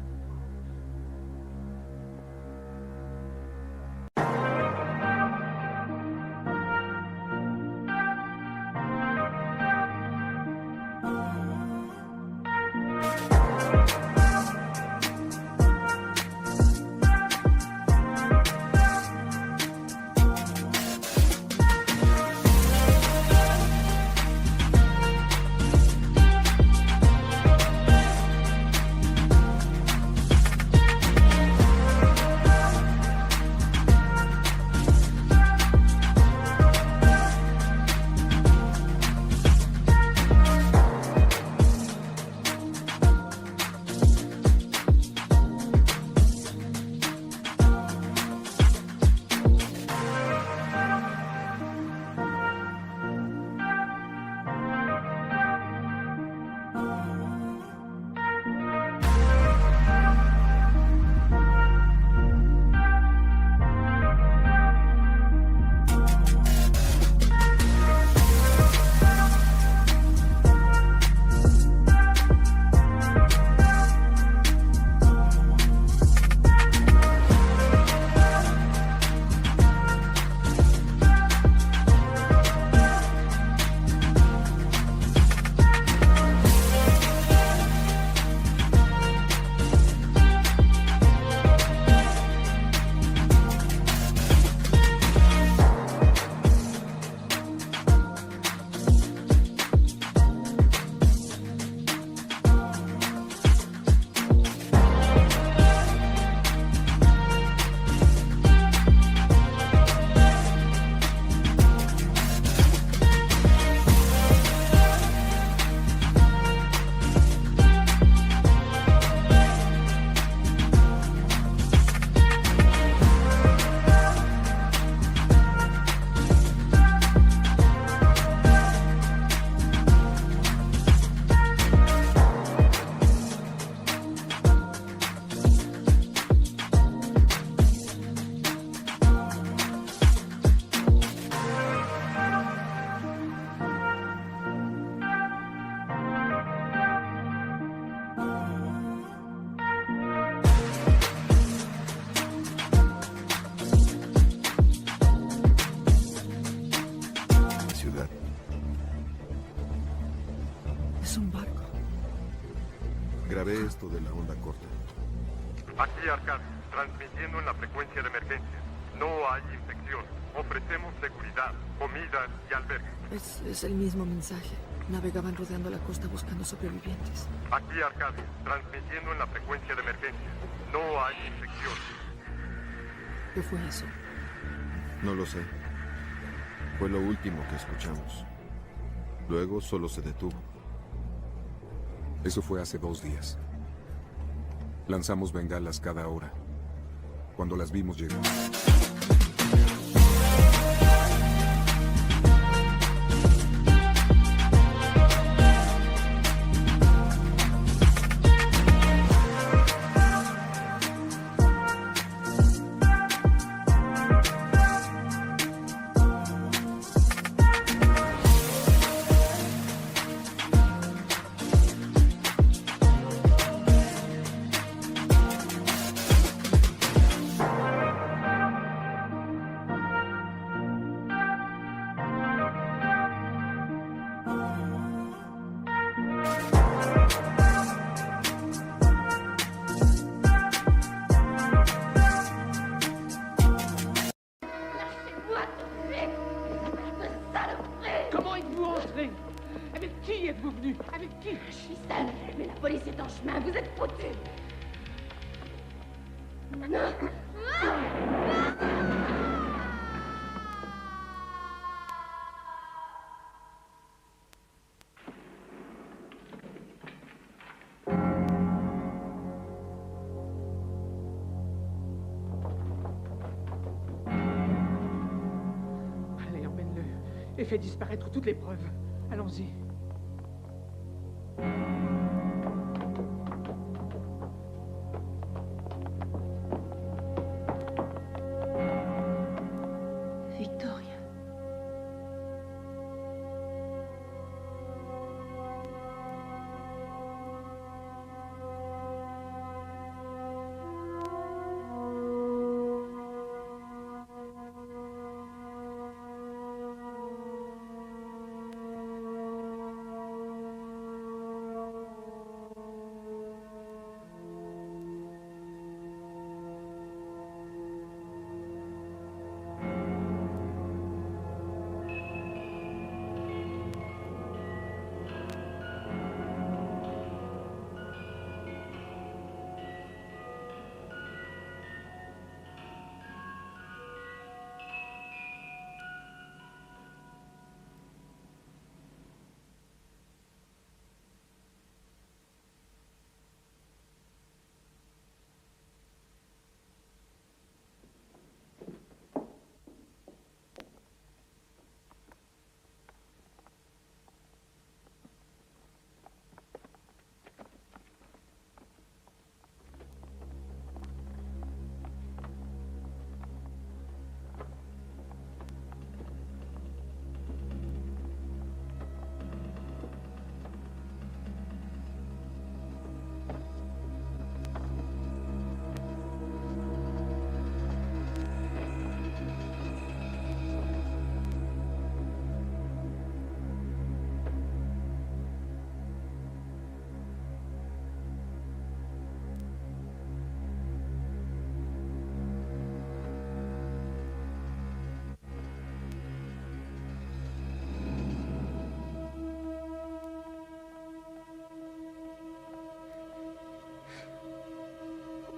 Grabé esto de la onda corta. Aquí Arcadi, transmitiendo en la frecuencia de emergencia. No hay infección. Ofrecemos seguridad, comida y albergue. Es el mismo mensaje. Navegaban rodeando la costa buscando sobrevivientes. Aquí Arcadi, transmitiendo en la frecuencia de emergencia. No hay infección. ¿Qué fue eso? No lo sé. Fue lo último que escuchamos. Luego solo se detuvo. Eso fue hace 2 días. Lanzamos bengalas cada hora. Cuando las vimos llegó. Comment êtes-vous entré? Avec qui êtes-vous venu? Avec qui? Je suis seule, mais la police est en chemin. Vous êtes foutus. Allez, emmène-le. Et fais disparaître toutes les preuves. Allons-y. Victoria.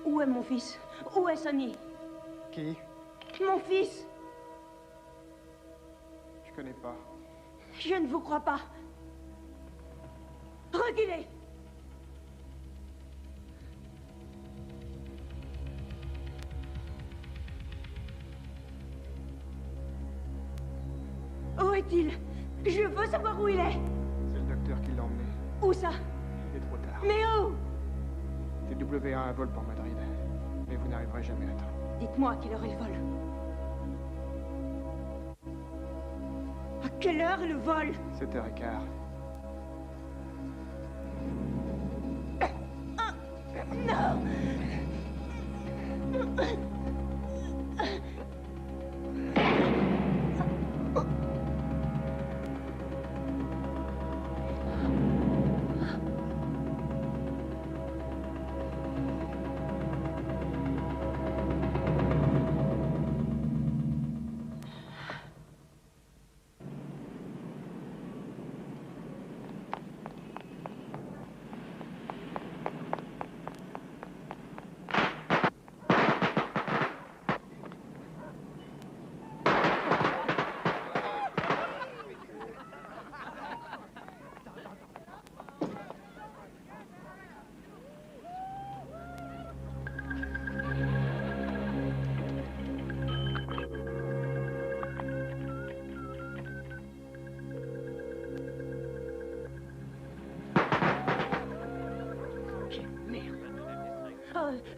Où est mon fils? Où est Sonny? Qui? Mon fils! Je connais pas. Je ne vous crois pas. Reculez! Où est-il? Je veux savoir où il est. C'est le docteur qui l'a emmené. Où ça? Il est trop tard. Mais où? TW1 a un vol pour Madrid. Mais vous n'arriverez jamais à temps. Dites-moi à quelle heure il vole. À quelle heure le vol? 7h15. Non!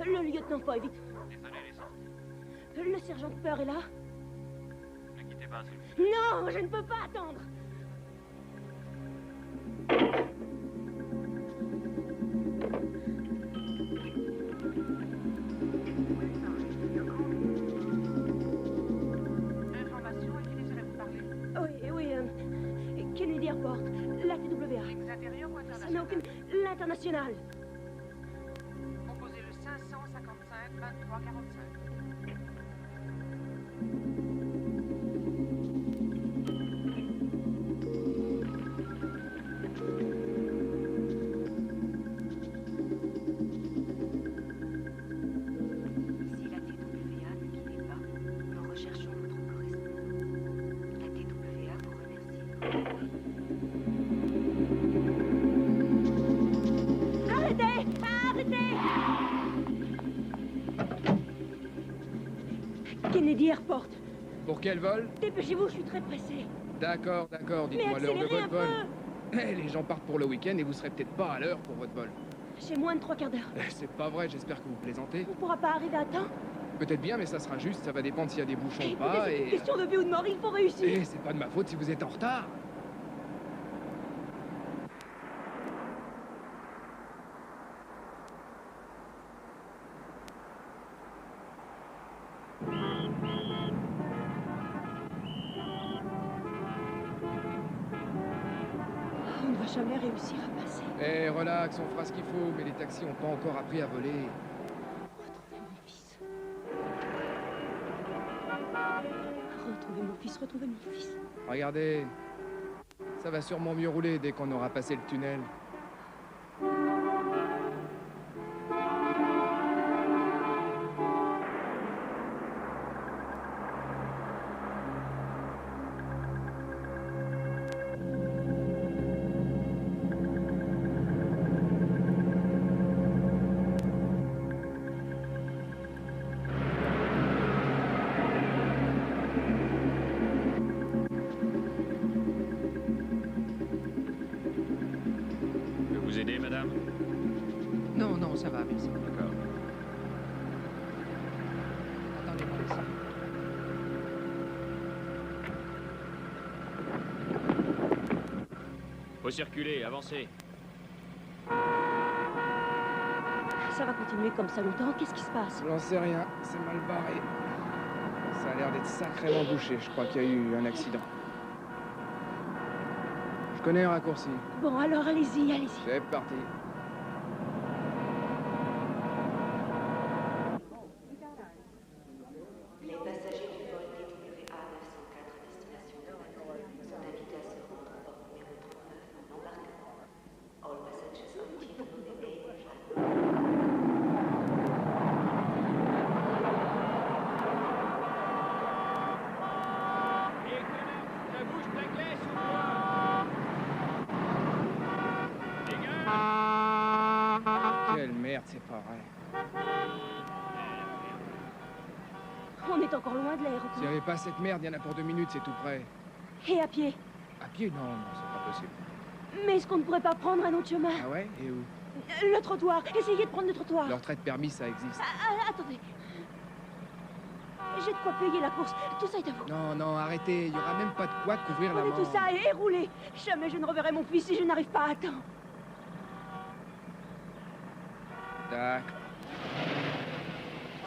le lieutenant Foy. Le sergent Peur est là? Ne quittez pas, s'il vous plaît. Non, je ne peux pas attendre. Information, à qui désirez-vous parler? Oui, Kennedy Airport, la TWA. Lignes intérieures ou Ça internationales? n'a aucune... L'international. Composez le 555 23 45. Si la TWA ne quittez pas, nous recherchons votre correspondant. La TWA vous remercie. Arrêtez! Arrêtez! Kennedy Airport. Pour quel vol? Dépêchez-vous, je suis très pressé. D'accord, dites-moi l'heure de accélérez votre un vol. peu. Eh, les gens partent pour le week-end et vous serez peut-être pas à l'heure pour votre vol. J'ai moins de 3/4 d'heure. C'est pas vrai, j'espère que vous plaisantez. On pourra pas arriver à temps. Peut-être bien, mais ça sera juste, ça va dépendre s'il y a des bouchons ou Écoutez, pas c'est une et... question de vie ou de mort, il faut réussir. Eh, c'est pas de ma faute si vous êtes en retard. On ne va jamais réussir à passer. Eh, relax, on fera ce qu'il faut, mais les taxis ont pas encore appris à voler. Retrouvez mon fils, retrouvez mon fils. Regardez, ça va sûrement mieux rouler dès qu'on aura passé le tunnel. Je peux vous aider, madame? Non, non, ça va, merci. D'accord. Attendez-moi ici. Faut circuler, avancez. Ça va continuer comme ça longtemps, qu'est-ce qui se passe? J'en sais rien, c'est mal barré. Ça a l'air d'être sacrément bouché, je crois qu'il y a eu un accident. Je connais un raccourci. Bon, alors allez-y, allez-y. C'est parti. Les passagers du vol TWA 904 à destination de Madrid sont invités à se rendre au port numéro 39 en embarquement. All passengers on TWA Ça bouge, plaquet, sous moi! Quelle merde, c'est pas vrai. On est encore loin de l'aéroport. S'il n'y avait pas cette merde, il y en a pour 2 minutes, c'est tout près. Et à pied. À pied? Non, non, c'est pas possible. Mais est-ce qu'on ne pourrait pas prendre un autre chemin? Ah ouais? Et où? Le trottoir. Essayez de prendre le trottoir. Le retrait de permis, ça existe. Attendez. J'ai de quoi payer la course. Tout ça est à vous. Non, non, arrêtez. Il n'y aura même pas de quoi couvrir la Prenez main. tout ça et roulez. Jamais je ne reverrai mon fils si je n'arrive pas à temps. Tac.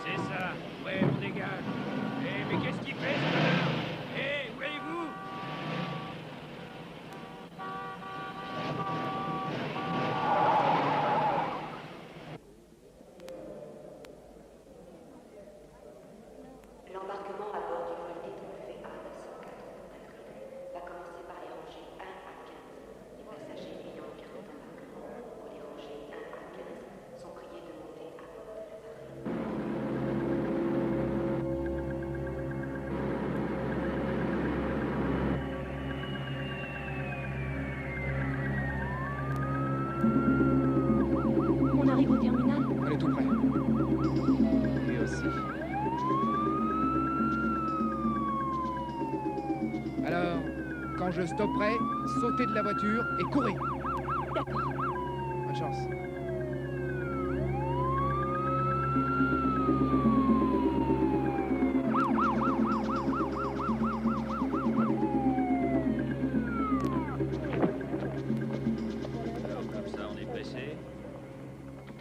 C'est ça. Ouais, on dégage. Eh, mais qu'est-ce qu'il fait, ce connard? Eh, où allez-vous? L'embarquement à bord du vol TWA 904 va commencer par les rangées 1 à 15. Les passagers ayant une carte d'embarquement pour les rangées 1 à 15 sont priés de monter à bord de l'appareil. On arrive au terminal. On est tout près. Et aussi. Alors, quand je stopperai, sautez de la voiture et courez. D'accord. Bonne chance.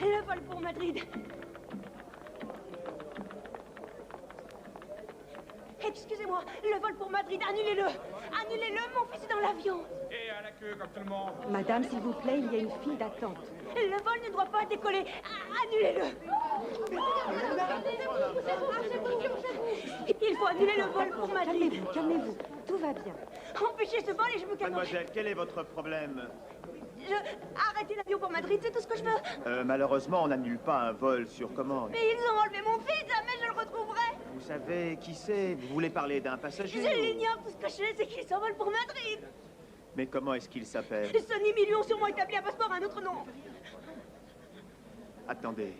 Le vol pour Madrid. Excusez-moi, le vol pour Madrid, annulez-le. Annulez-le, mon fils est dans l'avion. Et à la queue comme tout le monde. Madame, s'il vous plaît, il y a une file d'attente. Le vol ne doit pas décoller. Annulez-le. Il faut annuler le vol pour Madrid. Calmez-vous, tout va bien. Empêchez ce vol et je me calme. Mademoiselle, quel est votre problème? Arrêtez l'avion pour Madrid, c'est tout ce que je veux. Malheureusement, on n'annule pas un vol sur commande. Mais ils ont enlevé mon fils, jamais je le retrouverai. Vous savez qui c'est? Vous voulez parler d'un passager? Je l'ignore, tout ce que je sais, c'est qu'il s'envole pour Madrid. Mais comment est-ce qu'il s'appelle? Sonny Million, sûrement établi un passeport à un autre nom. Attendez.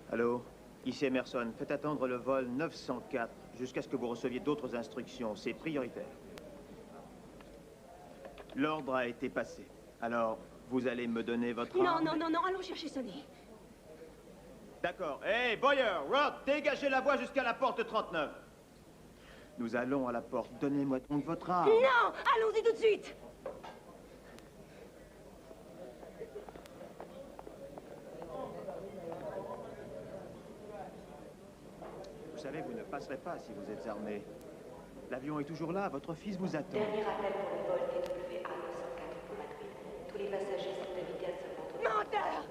Allô? Ici Emerson. Faites attendre le vol 904 jusqu'à ce que vous receviez d'autres instructions. C'est prioritaire. L'ordre a été passé. Alors, vous allez me donner votre arme? Non, allons chercher Sonny. D'accord. Hey, Boyer, Rod, dégagez la voie jusqu'à la porte 39. Nous allons à la porte. Donnez-moi donc votre arme. Non, allons-y tout de suite. Vous savez, vous ne passerez pas si vous êtes armé. L'avion est toujours là, votre fils vous attend. Dernier appel pour le vol TWA 904 pour Madrid. Tous les passagers sont invités à se rendre. Menteur!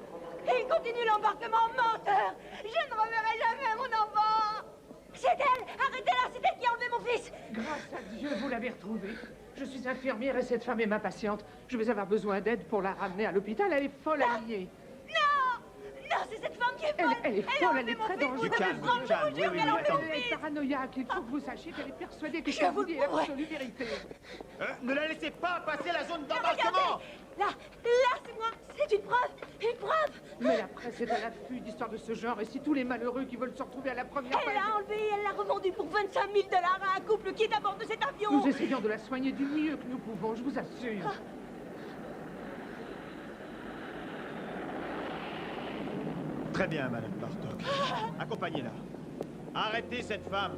Il continue l'embarquement, menteur! Je ne reverrai jamais mon enfant! C'est elle! Arrêtez-la, c'est elle qui a enlevé mon fils! Grâce à Dieu, vous l'avez retrouvée. Je suis infirmière et cette femme est ma patiente. Je vais avoir besoin d'aide pour la ramener à l'hôpital. Elle est folle à nier. Non, c'est cette femme qui est folle! Elle est folle, elle est très dangereuse. Du calme, oui, Elle est paranoïaque. Il faut que vous sachiez qu'elle est persuadée que je vous dis l'absolue vérité. Ne la laissez pas passer la zone d'embarquement! Là, c'est moi! C'est une preuve! Une preuve! Mais la presse est à l'affût d'histoires de ce genre. Et si tous les malheureux qui veulent se retrouver à la première Elle l'a enlevé et elle l'a revendu pour 25 000 $ à un couple qui est à bord de cet avion! Nous essayons de la soigner du mieux que nous pouvons, je vous assure. Très bien, Madame Bartok. Accompagnez-la. Arrêtez cette femme.